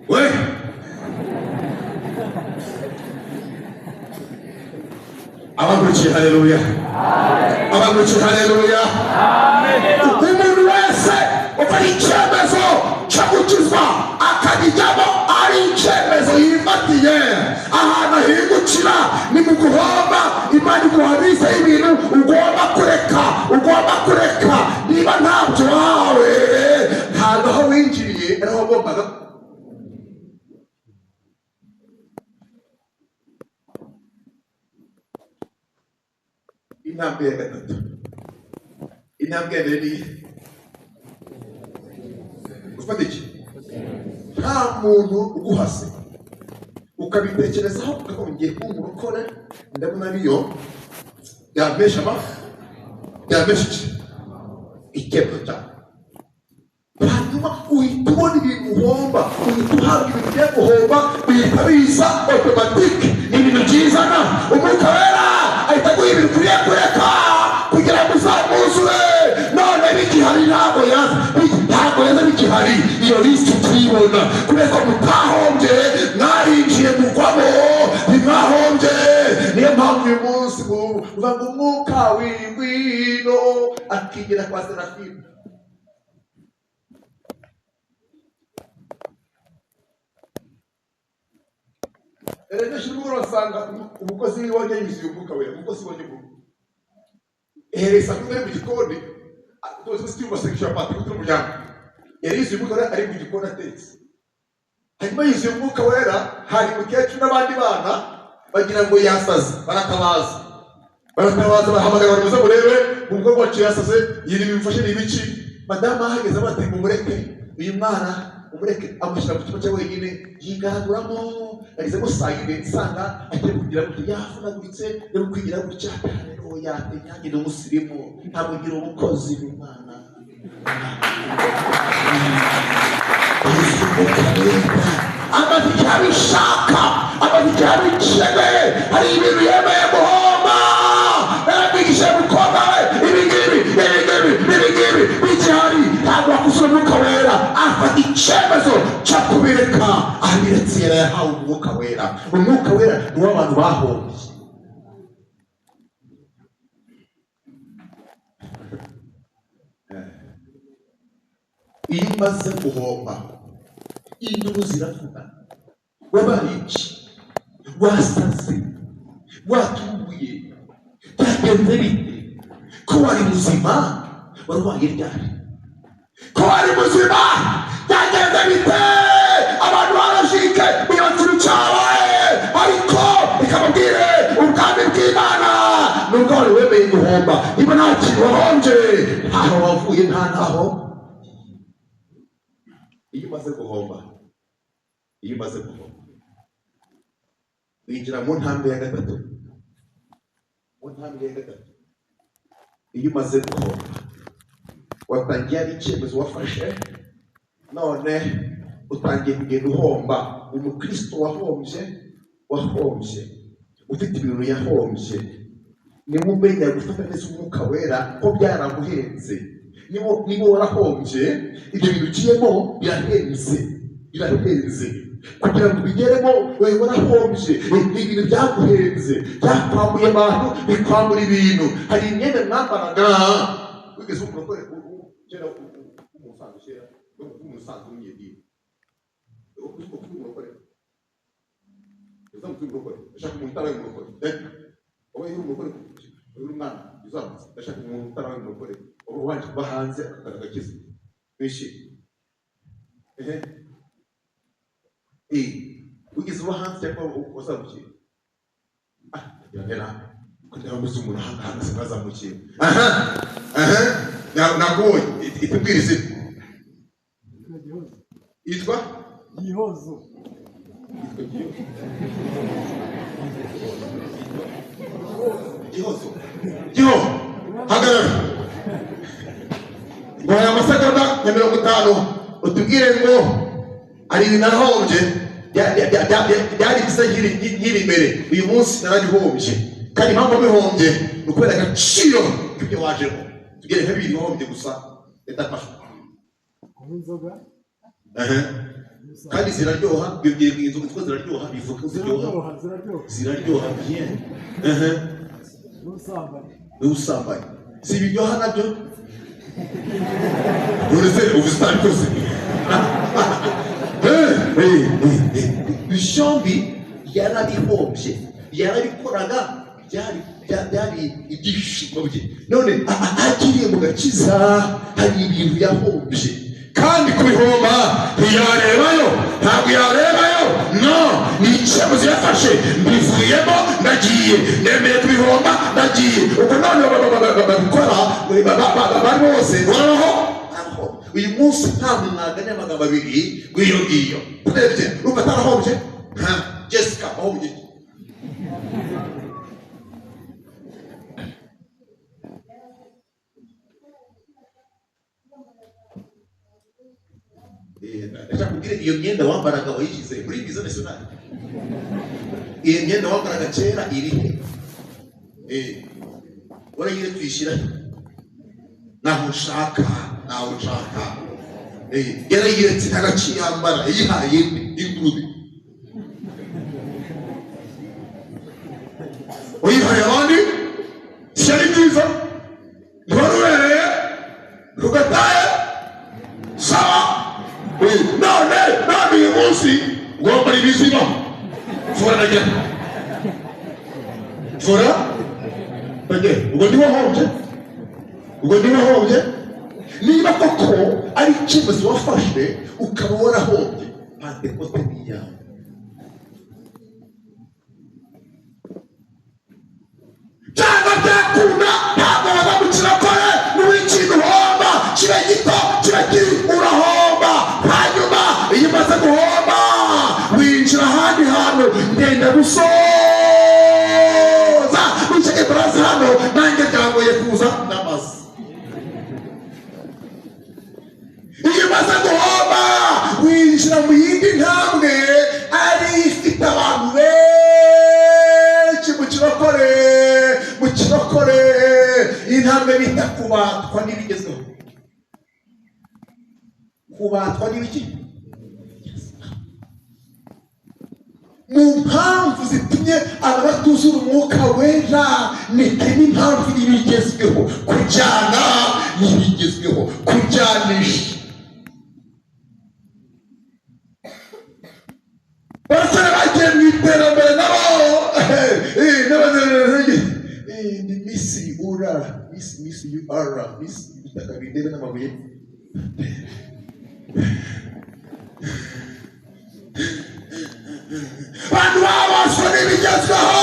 we abaguci. haleluya, abaguci. haleluya, umuntu wese ufite icyemezo cyo gukizwa akagijyamo ari icyemezo yifatiye. ahantu ahingukira ni mu guhomba. imana iguhabiza ibintu ugomba kureka. niba ntabyo wawe ntabwo aho winjiriye ariho wagombaga. intambwe ya gatatu, intambwe ya mbere ufata iki? nta muntu uguhase ukabitekerezaho ukongeye kumva urukore. ndabona ariyo yamesha icyemezo cyawe. hanyuma uhita ubona ibintu uhomba, uhita uhabwa ibintu byo guhomba, bihita biza otomatike. ibintu byizana umwuka wera ahita aguha ibintu ukwiye kureka kugira ngo uzamuzure. None bigihari ntabwo yaza bigihari, iyo lisiti tuyibona kubera ko mutahombye, mwarinjiye mugwamo ntimwahombye. Niyo mpamvu uyu munsi uvuga ngo umwuka w'ingwino akigira kwa Serafina. Rero shimwe urasanga umukozi w'Imana yuzuye umwuka wera, umukozi w'Imana hereza kumwe mu gikoni tuzi cyumba section party kuri umuryango yarizuye umwuka wera ari mu gikoni atetse. Hanyuma yuzuye umwuka wera, hari mukecuru n'abandi bana bagira ngo yasaze, baratabaza bahamagara abantu muze murebe umukobwa wacu yasaze, yiri bimufashe n'ibiki. Madama ahageze bati mumureke uyu mwana umureke, amushyira mu cyumba cye wenyine yigaraguramo. Ageze mu saa yine nsanga agiye kugira ngo yavunaguritse no kwigira gutya, rero yatenyange n'umusirimu ntabwo ngira umukozi w'Imana. Amaze igihe abishaka, amaze igihe abikeneye, hari ibintu yemeye guhomba. Yarabwigishije mukobwa we ibingibi bigihari, ntabwo wakuzura umwuka wera. Afata icyemezo cyo kubireka, abiretse yari yahawe umwuka wera. Umwuka wera ni w'abantu bahombye. Iyo umaze guhomba induru ziravuga, wabaye iki, wasaze, watunguye, byagenze bite? Ko wari muzima warwaye ryari? Ko wari muzima byagenze bite? Abantu barashike iyo kintu cyabaye, ariko ikamubwire ubwami bw'Imana nubwo wari wemeye guhomba, niba nta kintu wahombye, ntaho wavuye, nta naho. Iyo umaze guhomba winjira mu ntambwe ya gatatu. Iyo umaze guhomba watangiye ari icyemezo wafashe, none utangiye kugenda uhomba. Umukristo wahombye ufite ibintu yahombye, niba umenya gufata neza umwuka wera ko byaraguhenze. Niba warahombye, ibyo bintu ugiyemo birahenze kugira ngo ubigeremo. Wowe warahombye, ni ibintu byaguhenze, byakwambuye abantu, bikwambura ibintu. Hari imyenda mwambaraga wigeze umurokore kera umusanzu w'imyedini ndashaka umuntu utaraye umurokore, wowe uri umurokore uri umwana uzamutse, ndashaka umuntu utaraye umurokore wanje kuba hanze agakiza wishimye. Wigeze uba hanze cyangwa wazamukiye? Kugira ngo uzi umuntu ahagaze nkazamukiye. Nakubonye itubwira izina. Yitwa Gihozo. Giho hagarara ngo aya masegonda ya 50 utubwire ngo ari ibintu nahombye byari bisa nkiri imbere. Uyu munsi narabihombye, kandi impamvu bihombye ni ukubera agaciro k'ibyo wajemo. Tugere nk'ibiri bihombye gusa yatafashwe kandi ziraryoha. Bibwira inzu ko ziraryoha, bivuga ziraryoha bien. N'ubusambanyi si ibiryoha nabyo? Uretse ubusitani bwose Bishombi yarabihombye, yarabikoraga, byari ibyishimo bye. None agiriye mu gakiza, hari ibintu yahombye, kandi kubihomba ntiyarebayo, ntabwo yarebayo. No, ni icyemezo yafashe, mbivuyemo, ndagiye, nemeye kubihomba, ndagiye. Ubwo none babikora bari bose baraho. Uyu munsi nta mwaganya amagambo abiri w'iyo ngiyo. Urebye urumva atarahombye? Jessica ahombye. Ndashaka kubwira iyo myenda wambaraga wayishyize muri Biza Nationale. iyi myenda wambaraga kera irihe? urayire tuyishyira naho ushaka yarayiretse ntagaciyambara yihaye ingurube uyihaye abandi shyari byiza ntiwarubereye rugataye sawa. none uyu munsi wambara ibizima fora nagera fora nagera ubwo ndiwahombye niba koko ari icyemezo wafashe ukaba warahombye pantekote ni iyawe. cyangwa byakunda ntabwo waba mu kirakore n'ikintu uhomba kiba gito kiba kiri urahomba. hanyuma iyo umaze guhomba winjira ahandi hantu ngenda gusoza wicaye barazi hano nanjye byangoye kuza n'amazi. iyo umaze guhomba winjira mu yindi ntambwe ari ifite abantu benshi mu kirokore intambwe bita kubatwa n'ibigezweho. kubatwa n'ibiki? mu mpamvu zitumye abatuzura umwuka wera n'impamvu y'ibigezweho. kujyana n'ibigezweho, kujyanisha. basore bagiye mu iterambere nabo ni misi ura misi ura misi bitaka bindebe n'amabuye. bantu babaswe n'ibigezweho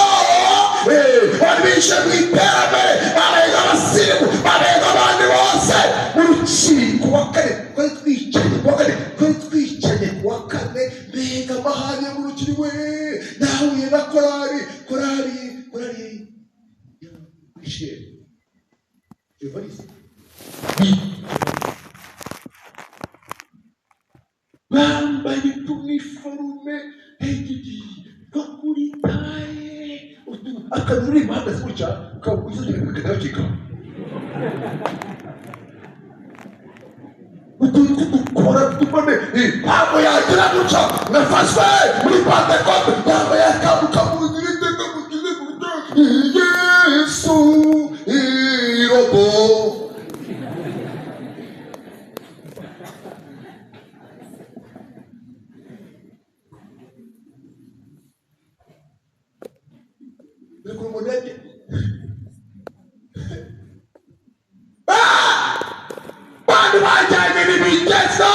bari bishe mu iterambere babega abasirimu babega abandi bose mu rukiko wa kane twari twicaye kuwa kane mbega amahane mu rukiri we nahuye na korari isheri bambaye tuniforume bakuritaye akantu uri bahagaze gutya ukabwiza kakagacika utuntu dukora dukome ntabwo yagira guca nafashwe muri pantekote ntabwo yakabuka mu nyiriteka mu gihugu Yesu irobo. bantu bajyanye n'ibigezo.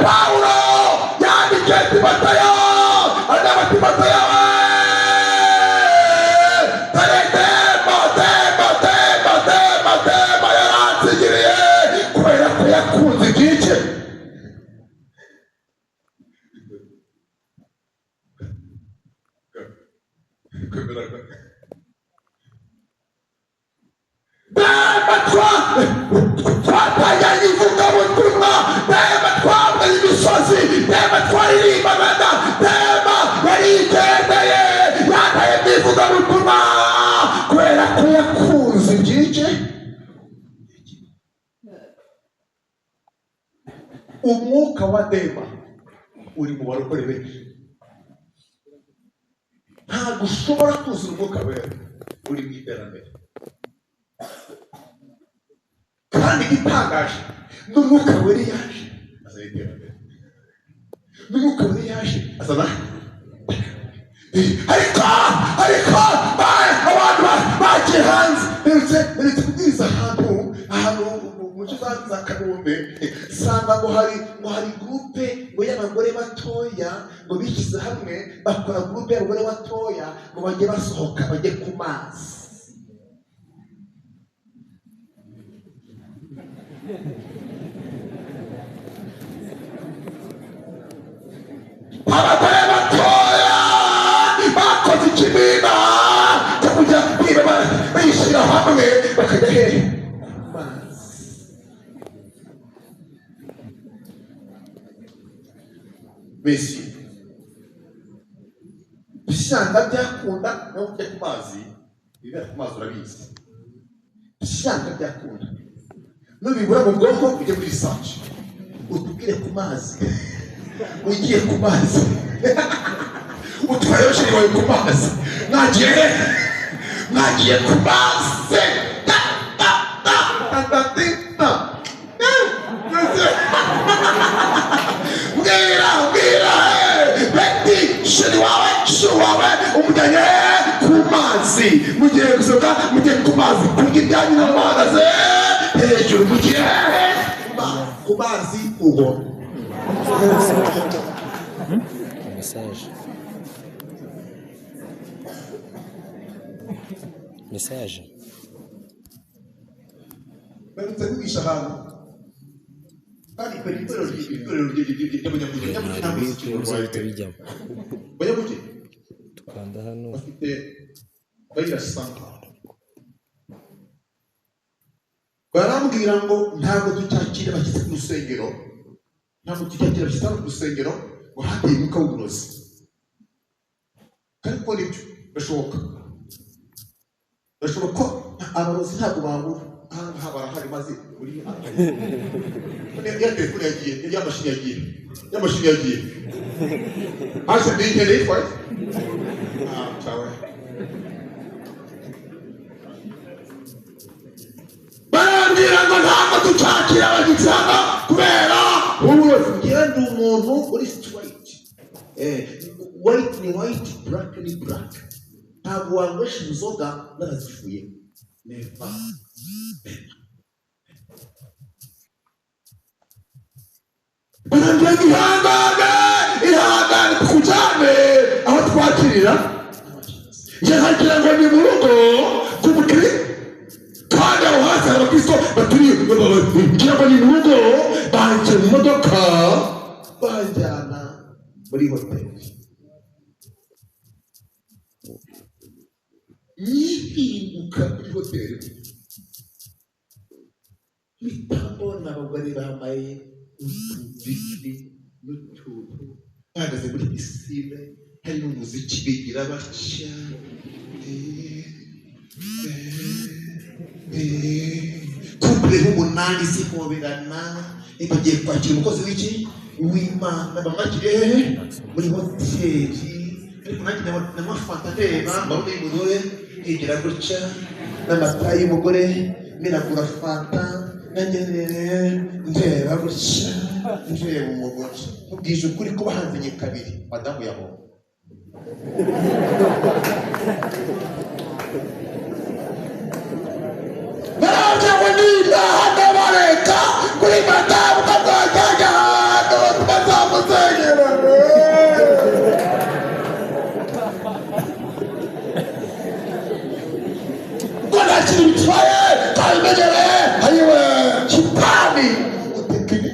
Pawulo yandikiye Timoteyo areba Timoteyo tema yaransigiriye kubera ko yakunze igice. twatanganye ivugabutumwa tema twambaye imisozi tema twaririmbaga tema yarigendeye yataye mu ivugabutumwa kubera ko yakunze igice. umwuka wa dema uri mu barokore benshi. ntabwo ushobora kuzura umwuka wera uri mu iterambere. kandi igitangaje n'umwuka wera yaje azana iterambere. n'umwuka wera yaje azana ariko abantu bagiye hanze beretse kubwiriza ahantu mu nce za Kanombe sanga ngo hari gurupe ngo y'abagore batoya ngo bishyize hamwe bakora gurupe y'abagore batoya ngo bajye basohoka bajye ku mazi. abagore batoya bakoze ikimina cyo kujya bishyira hamwe bakajya hehe ku mazi. Messi Bishanga byakunda no kujya ku mazi, ibera ku mazi urabizi. Bishanga byakunda. Nubibura mu bwonko ujye kuri research. Utubwire ku mazi. Ugiye ku mazi. Utwaye shiri wawe ku mazi. Nagiye ku mazi. Mbwira beti shiri wawe umujyanye ku mazi. Mugiye gusohoka mugiye ku mazi kurya ibyanyu n'amahagaze hejuru mugiye ku mazi uwo message barutse kugisha ahantu kandi kwera itorero ry'abanyamuryango tukanda hano bafite bayirasanga barambwira ngo ntabwo tucyakira abashyitsi ku rusengero, ntabwo tucyakira abashyitsi ku rusengero ngo hateye umwuka w'uburozi. Ariko nibyo birashoboka ko abarozi ntabwo babura. Aha barahari maze muri ya telefone yagiye, y'amashini yagiye hasi ni internet right cyawe barambwira ngo ntabwo ducakira abashyitsi hano kubera uburozi. Ngende umuntu uri straight, white ni white, black ni black. Ntabwo wanywesha inzoga narazifuye neva. Barambwira ngo ihangane tukujyane aho twakirira. Yahagira ngo ni mu rugo k'umukiri kandi aho hasi hari abakristo baturiye. Ngira ngo ni mu rugo banjye mu modoka banjyana muri hoteli. Nihinduka muri hoteli bitambona abagore bambaye utubikini n'utuntu bahagaze muri pisine, hari n'umuziki bigira batya couple nk'umunani zihoberana bagiye kwakira umukozi w'Imana bamwakiriye muri hoteli. Ariko nanjye n'amafanta ndeba mbabona y'umugore yigira gutya n'amata y'umugore miragura fanta nanjye ndeba gutya ndeba umugore. Mubwije ukuri ko bahanzanye kabiri madamu yabo barabya ngo niba hano bareka kuri madamu kazajya hano tukazamusenyera. Ntakiri bitwaye kabimenyereye ayiwe kitani utekini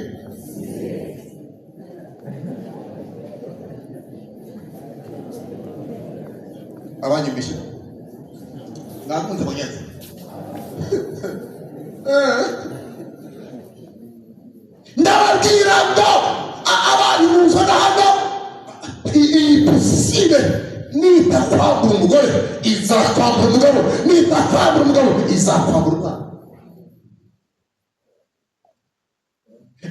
abanyumisha ngakunze abanyazi ndababwira ngo abari muzana hano iyi pisine nitakwambura umugore izakwambura umugabo, nitakwambura umugabo izakwambura umwana.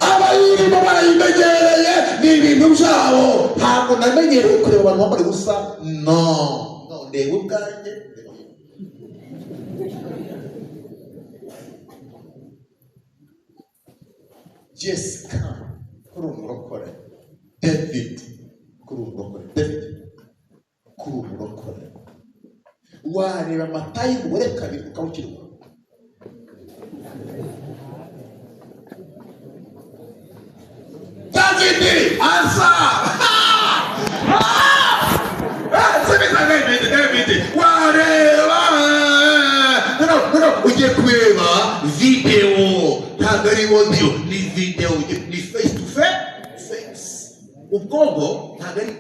Abayirimo barayimenyereye ni ibintu byabo. Ntabwo namenyereye kureba abantu bambaye ubusa. No ndeba ubwanjye. Jessica kuri umurokore, David kuri umurokore, kuri umurokore wareba amata y'umugore kabiri ukawukirwa. David asa wareba ugiye kureba video, ntabwo ari audio, ni video, ni face to face. Ubwonko ntabwo ari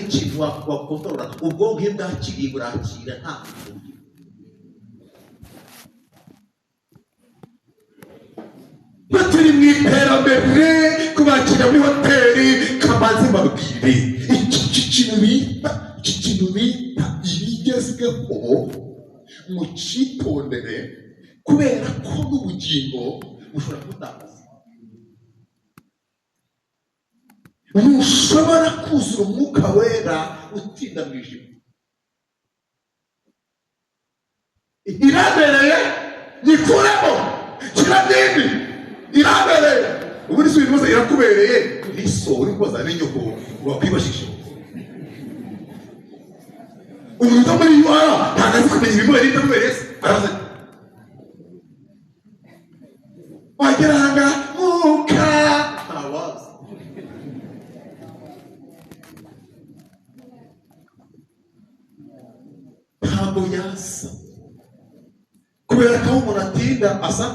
ikintu wakontorora. Ubwonko iyo bwakiriye burakira nta baturi mu iterambere kubakira muri hoteli. Kamanzi mbabwire iki kintu bita ikintu bita ibigezweho mucitondere, kubera ko n'ubugingo bushobora kutakaza. Ntushobora kuzura umwuka wera utinda mu ijuru. Irabereye nikuremo kiradindi, irabereye ubundi si ibintu irakubereye niso uri koza n'inyoko wakwibashije. Umuntu muri yuara ntagazi kumenya ibimubere itamubereye araza wageranga muka ntawazi. Ntabwo yasa kubera ko umuntu atinda asa.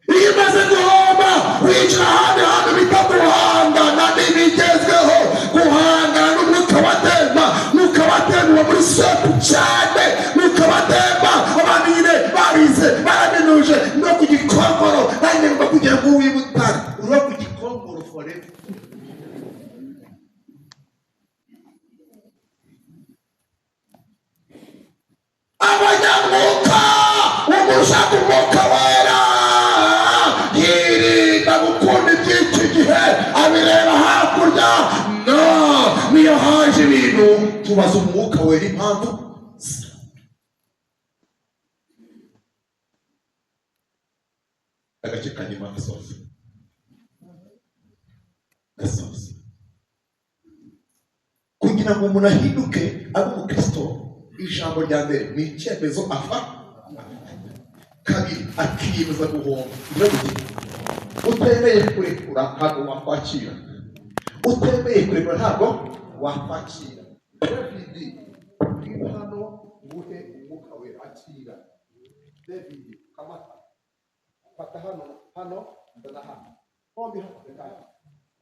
Iyo umaze guhomba wicara ahandi hantu bita guhangana n'ibigezweho, guhangana n'umwuka wa dema. Mwuka wa dema uba muri sepu cyane, mwuka wa dema abantu nyine barize baraminuje no ku gikongoro, nanjye ngomba kugira ngo wibutane uri ku gikongoro forever. Abanyamwuka umurushaho umwuka wera yirinda gukunda iby'iki gihe, abireba hakurya. No, niyo haje ibintu tubaza umwuka wera impamvu. Agace ka nyuma gasoza kugira ngo umuntu ahinduke abe umukristo. Ijambo rya mbere ni icyemezo afata. Kabiri, akiyemeza guhomba. Utemeye kurekura ntabwo wakwakira. Utemeye kurekura ntabwo wakwakira. David hano nguhe umwuka we akira. David kamata fata hano ndana hano bombi hano.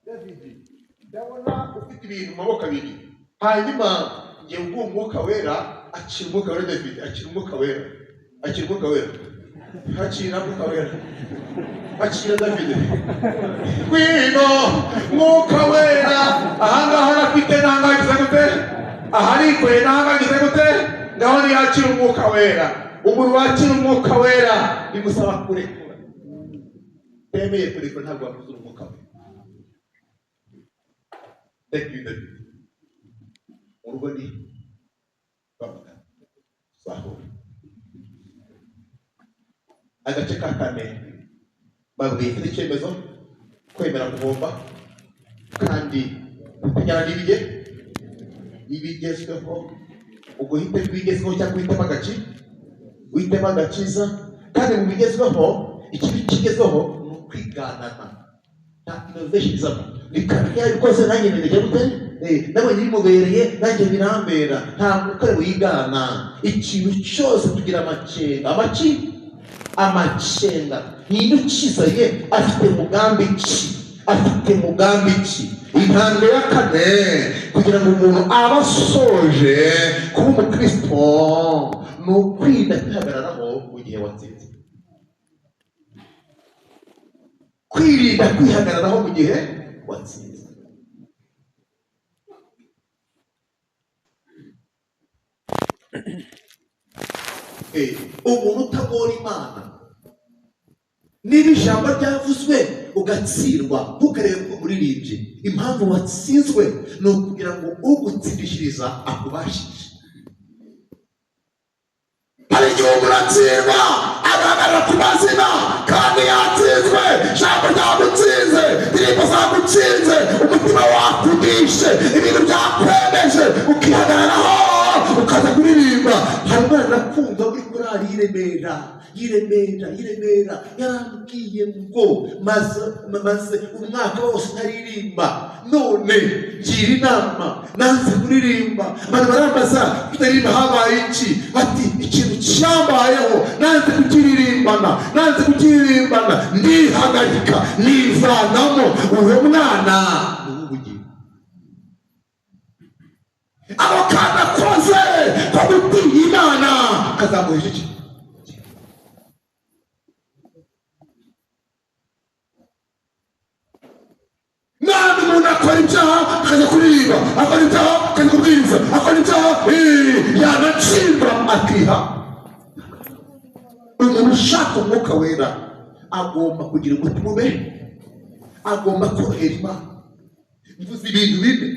David ndabona ufite ibintu mu maboko abiri, hanyuma ngiye nguha umwuka wera. Akira umwuka wera David, akira umwuka wera, akira umwuka wera, akira umwuka wera, akira David. Ngwino mwuka wera, ahangaha arafite ntangagize gute, aharikuye ntangagize gute, ngaho ntiyakira umwuka wera. Umuntu wakira umwuka wera bimusaba kurekura. Temeye kurekura ntabwo wakuzura umwuka wera. David urugo ni agace ka kane babwiye ko icyemezo kwemera guhomba kandi kujyana n'ibigezweho. Uguhita ibigezweho cyangwa guhitamo agakiza. Kandi mu bigezweho ikibi kigezweho ni ukwiganana, nta innovation izamo. Bikoze nanjye nirege gute nabonye bimubereye nanjye birambera. Nta mukore wigana. Ikintu cyose kugira amacenga ntidukiza ye afite mugambi ki. Intambwe ya kane kugira ngo umuntu aba asoje kuba umukristo ni ukwirinda kwihagararaho mu gihe watsinze. Kwirinda kwihagararaho mu gihe watsinze. Umuntu utagora Imana, niba ijambo ryavuzwe ugatsindwa ntukarebe ko umuririmbyi. Impamvu watsinzwe ni ukugira ngo ugutsindishiriza akubashije. Hari igihe umuntu atsindwa agahagarara ku mazina kandi yatsinzwe. Ijambo ryagutsinze, indirimbo zagutsinze, umutima wakudishe, ibintu byakwemeje, ukihagararaho ukaza kuririmba. Hari umwana kumva uri kurara yiremera yarambwiye ngo maze umwaka wose ntaririmba, none ngira inama nanze kuririmba. Abantu barambaza kutaririmba habaye iki? Ati ikintu cyambayeho nanze kukiririmbana ndihagarika nivanamo. Uwo mwana n'ubugingo abo kandi akoze ko gutinya Imana kazamuhisha iki? No n'abandi umuntu akora ibyaha akajya kuririmba, akora ibyaha akajya kubwiriza, akora ibyaha yanacibwa akiha. Umuntu ushaka umwuka wera agomba kugira umutima ube, agomba korohera Imana. Mvuze ibintu bine: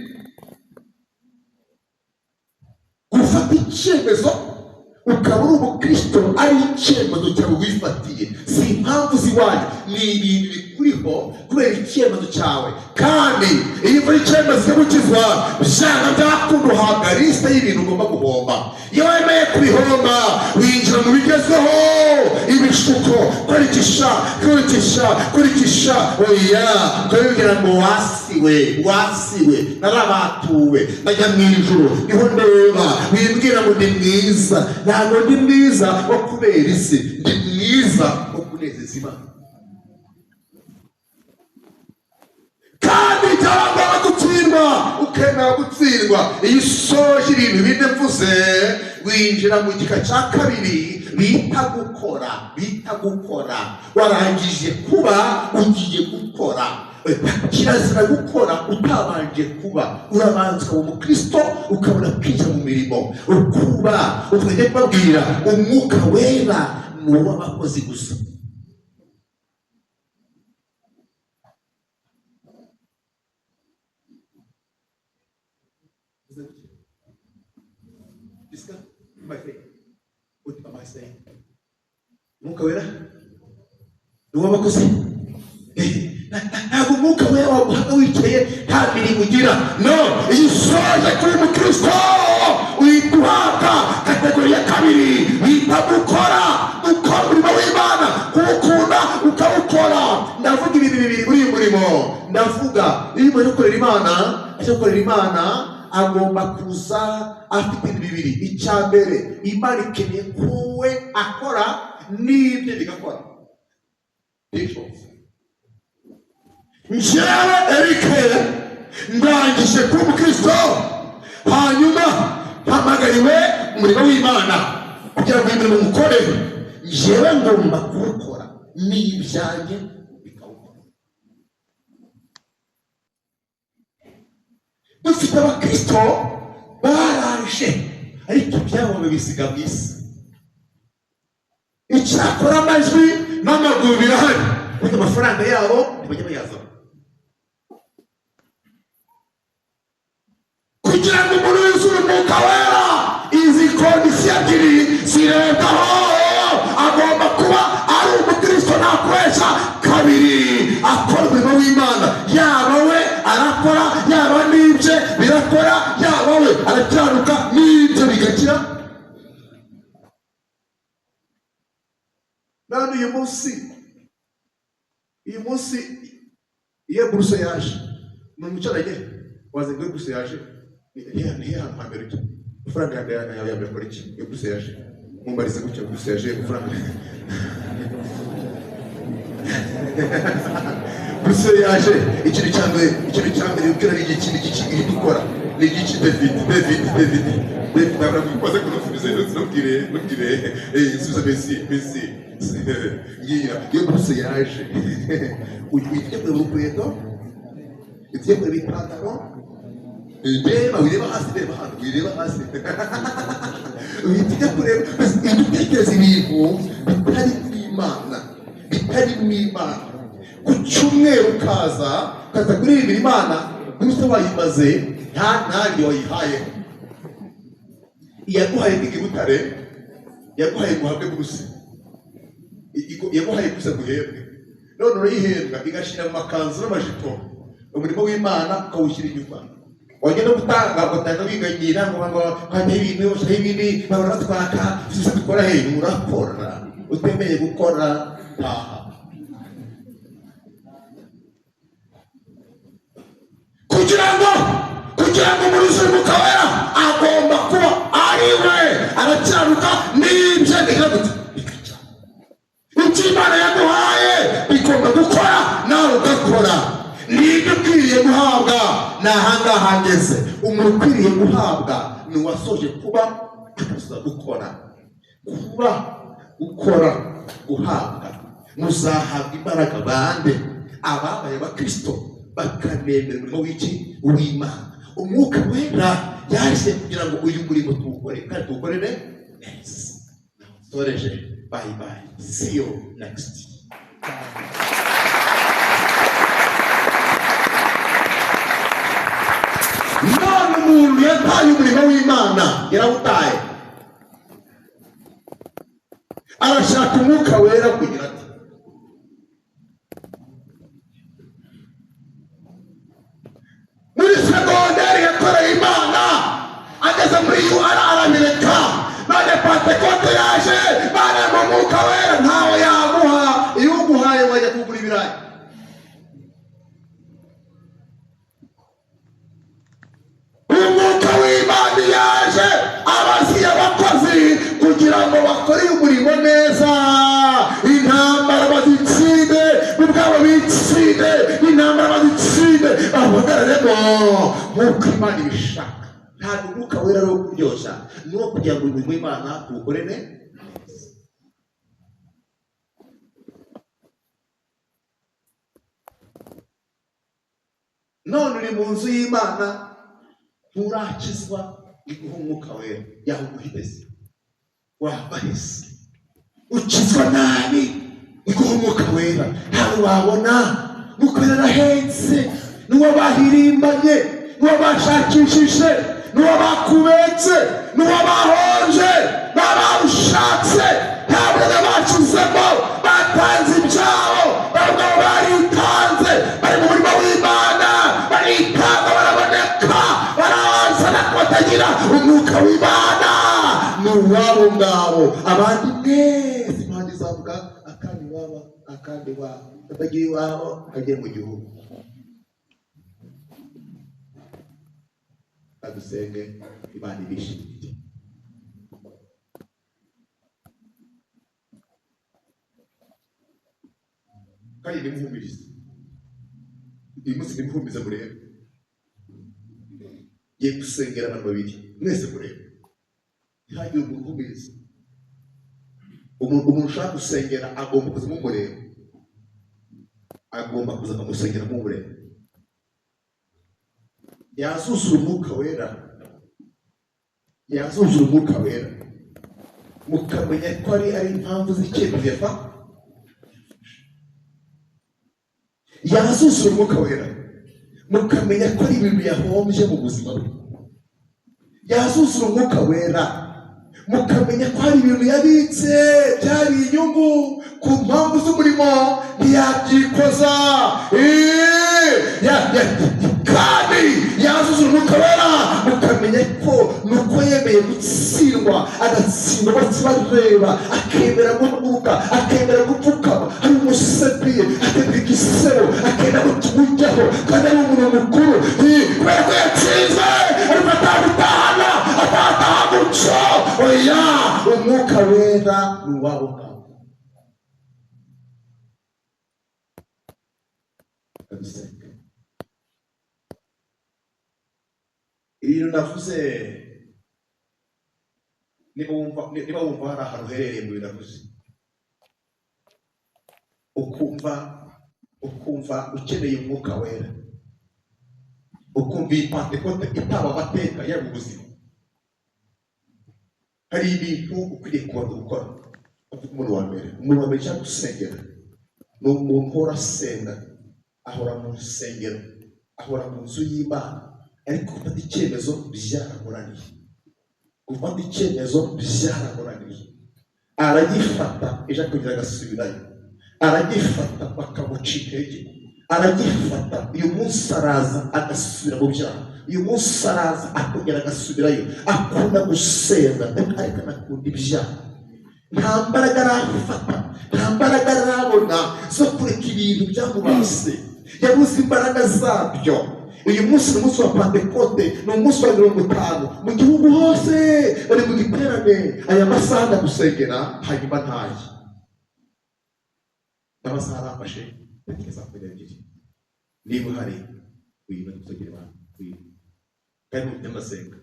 gufata icyemezo ukaba uri umukristo ari icyemezo cyawe wifatiye, si impamvu ziwanyu, ni ibintu bikuriho kubera icyemezo cyawe. kandi iyo ufite icyemezo cyo gukizwa byanga byakunda uhabwa lisite y'ibintu ugomba guhomba. iyo wemeye kubihomba winjira mu bigezweho, ibishuko, kurikisha oya ukabibwira ngo wasiwe narabatuwe najya mu ijuru niho ndeba. wimbwira ngo ndi mwiza, ntabwo ndi mwiza wo kubera isi, ndi mwiza wo kunezeza Imana. kandi cyangwa gutsindwa, ukemera gutsindwa. iyo usoje ibintu bine mvuze winjira mu gika cya kabiri bita gukora. warangije kuba ugiye gukora. kirazira gukora utabanje kuba. urabanza ukaba umukristo ukabona kwinjira mu mirimo ukuba. ukajya kubabwira umwuka wera ni uw'abakozi gusa. umwuka wera ni uw'abakozi. ntabwo umwuka wera waguhaga wicaye nta mirimo ugira. no, iyo usoje kuri umukristo uhita uhabwa kategori ya kabiri bita gukora umurimo w'Imana, kuwukunda ukawukora. ndavuga ibintu bibiri muri uyu murimo. ndavuga iyo umuntu ukorera Imana agomba kuza afite ibintu bibiri. icya mbere, Imana ikeneye kuwe akora n'ibyo bigakora. njyewe Eric ndangije kuba umukristo, hanyuma mpamagariwe umurimo w'Imana kugira ngo imirimo mukore, njyewe ngomba kuwukora n'ibyanjye bikawukora. dufite abakristo baraje ariko ibyabo babisiga mu isi. icyakora amajwi n'amaguru birahari ariko amafaranga yabo ntibajya bayazana. kugira ngo umuntu yuzure umwuka wera, izi kondisiyo ebyiri zirebwaho. agomba kuba ari umukristo nta kubeshya. kabiri, akora umurimo w'Imana. yaba we arakora, yaba n'ibye birakora, yaba we arakiranuka n'ibyo bigakira. none uyu munsi iyo buruse yaje ni umucarage waze ngo buruse yaje ni hantu hambere ujya amafaranga yawe yakora iki? iyo buruse yaje mumbarize gutya, buruse yaje amafaranga buruse yaje ikintu cya mbere ubwira ni iki dukora ni iki? David ntabwo kunosubiza ntukire subiza Messi ngira. iyo buruse yaje ujya kureba urukweto, ujya kureba ipantaro, wireba hasi, wireba hasi uhita kureba. utekereza ibintu bitari mu Imana. ku cyumweru ukaza kuririmbira Imana n'ubusa wayimaze nta ntandi wayihaye. yaguhaye nk'igibutare, yaguhaye guhabwe buruse, yaguhaye gusa guhembwe. none urayihembwa igashira mu makanzu n'amajipo. umurimo w'Imana ukawushyira inyuma. wagenda gutanga ugatanga wiganyira ngo hajya ibintu ushyiraho ibindi bahora batwaka. ese dukora hejuru urakora, utemeye gukora taha. kugira ngo umuruzi w'umwuka wera agomba kuba ari we arakiranuka n'ibyo bigakira. icyo Imana yaguhaye bigomba gukora, nawe ugakora. nibyo ukwiriye guhabwa. ni ahangaha ngeze. umuntu ukwiriye guhabwa ni uwasoje kuba akaza gukora. guhabwa. muzahabwa imbaraga bande? ababaye abakristo bakanemera umurimo w'iki w'Imana. Umwuka wera yaje kugira ngo uyu murimo tuwukore kandi tuwukorere neza. Soreje, bye bye, see you next. None umuntu yataye umurimo w'Imana, yarawutaye, arashaka umwuka wera kugira ati muri segonderi yakoreye Imana, ageze muri UR aramireka, none Pentekote yaje, Imana mu mwuka wera ntawe yaguha, iyo uguhaye wajya kugura ibirayi. Umwuka w'Imana yaje abaziye abakozi kugira ngo bakore umurimo neza, intambara bazitsinde, ubwabo bitsinde, intambara bazitsinde, bahagararemo nk'uko Imana ibishaka. Ntabwo umwuka wera ari uwo kuryoshya, ni uwo kugira ngo umurimo w'Imana tuwukore neza. None uri mu nzu y'Imana nturakizwa, iguha umwuka wera, yahuguhiteze wabahise ukizwa nabi, iguha umwuka wera, ntawe wabona. Umwuka wera arahetse, n'uwo bahirimbanye, n'uwo bashakishije, n'uwo bakubetse, n'uwo bahonje, n'abawushatse, ntabwo bacuzemo, batanze ibyabo, bamwe baritanze, bari mu murimo w'Imana, baritanga, baraboneka, barazana batagira umwuka w'Imana, ni uwabo ngabo. Abandi mwese Imana izavuga akandi wabo, akandi wabo, batagira iwabo agiye mu gihugu. Adusenge Imana ibishimire. Kandi nimuhumirize, uyu munsi nimuhumirize murebe, ngiye gusengera abantu babiri, mwese murebe, ntihagire umuntu uhumiriza. Umuntu ushaka gusengera agomba kuza mumureba, agomba kuza akamusengera mumureba. Yazuzura umwuka wera, yazuzura umwuka wera, mukamenya ko ari impamvu z'icyemezo yafa. Yazuzura umwuka wera, mukamenya ko ari ibintu yahombye mu buzima bwe. Yazuzura umwuka wera, mukamenya ko hari ibintu yabitse byari inyungu, ku mpamvu z'umurimo ntiyabyikoza. Kandi yazuzura umwuka wera, mukamenya ko nuko yemeye gutsindwa, agatsindwa bose bareba, akemera guhaguruka, akemera gupfukama, hari umusepiye, akemera igisebo, akemera gutumujyaho, kandi ari umuntu mukuru, kubera ko yatsinze, ariko atabutahana, atataha gutyo. Oya, umwuka wera ni uwabo ngabo. Ibintu navuze, niba wumva hari ahantu uherereye mu binavuze, ukumva ukeneye umwuka wera, ukumva iyi Pentekote itaba amateka yaba ubuzima, hari ibintu ukwiriye kubanza gukora. Umuntu wa mbere ushaka gusengera ni umuntu uhora asenga, ahora mu rusengero, ahora mu nzu y'Imana, ariko gufata icyemezo byaramunaniye, gufata icyemezo byaramunaniye. Aragifata ejo akongera agasubirayo, aragifata bakamuca intege, aragifata uyu munsi araza agasubira mu byaha, uyu munsi araza akongera agasubirayo. Akunda gusenga ariko anakunda ibyaha. Nta mbaraga arafata, nta mbaraga arabona zo kureka ibintu byamubase, yabuze imbaraga zabyo. Uyu munsi ni umunsi wa Pentekote, ni umunsi wa 50 mu gihugu hose, bari mu giterane. Aya masaha ndagusengera, hanyuma ntaye n'amasaha arafashe, tekereza kuri ebyiri. Niba uhari uyibona gusengera abantu, kandi ufite amasenga,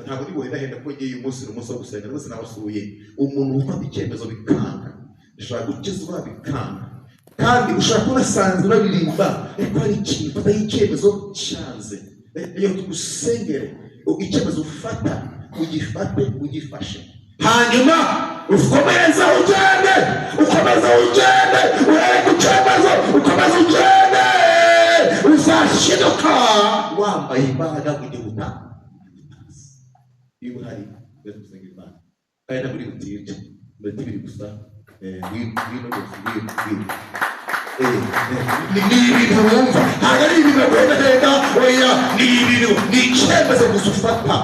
ntabwo uri buhendahenda ko ugiye uyu munsi ni umunsi wo gusenga. Rwose nabasuye umuntu ufata icyemezo bikanga, ndashaka gukizwa bikanga, kandi ushobora kuba unasanzwe uraririmba ariko hari ikintu ufataho icyemezo cyanze. Iyo tugusengere icyemezo ufata ugifate ugifashe, hanyuma ukomeza ugende urebe ku cyemezo, ukomeza ugende, uzashiduka wambaye imbaraga mu gihe utaha. Iyo uhari rero gusenga Imana kandi ntabwo uri butinde muri bibiri gusa, ni ibintu wumva, ntabwo ari ibintu bagenda oya, ni ibintu, ni icyemezo gusa ufata.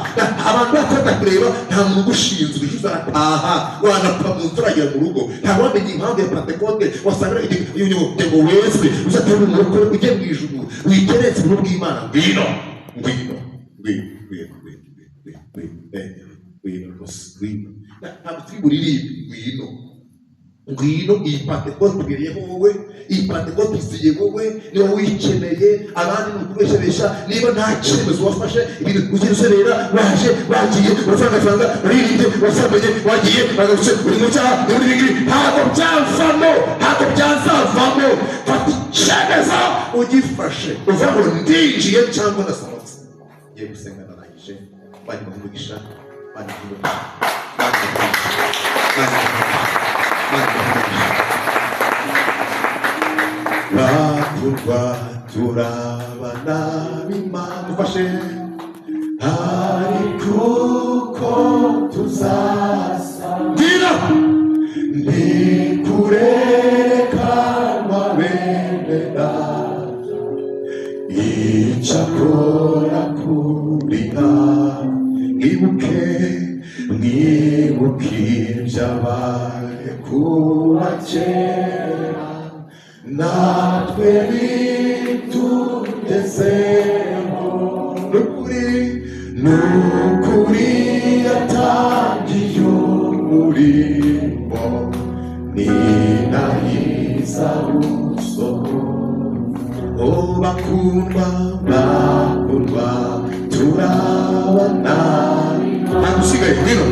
Abantu bafata kureba nta muntu ugushinzwe uzataha, wanapfa mu nzu uragera mu rugo, ntabwo wamenye impamvu ya Pentekote wasanga ngo wezwe uzatera umuroko ujye mu ijuru witeretse mu bw'Imana. Ngwino ntabwo turi buririmbe, ngwino iyi Pentekote ibereyeho wowe, iyi Pentekote iziye wowe, niba wikeneye abandi ni ukubesheresha. Niba nta cyemezo wafashe, ibintu ugiye userera, waje wagiye urafangafanga uririmbye wasamenye wagiye bagarutse uri mu cyaha uri bigiri, ntabwo byavamo, ntabwo byazavamo. Fata icyemezo ugifashe, uva ngo ndinjiye cyangwa ndasohotse. Ngiye gusenga narangije, bari mu mugisha, bari mu mugisha. Baturwa turabana b'Imana ufashe, ariko uko tuzasa ndi kurekanwa bene data, icyakora kuriha mwibuke ibyabaye kuba kera, natwe bitugezeho. Nukuri yatangiye umurimo, ninahiza usohora. Bakundwa turabana, ntabwo usigaye ngwino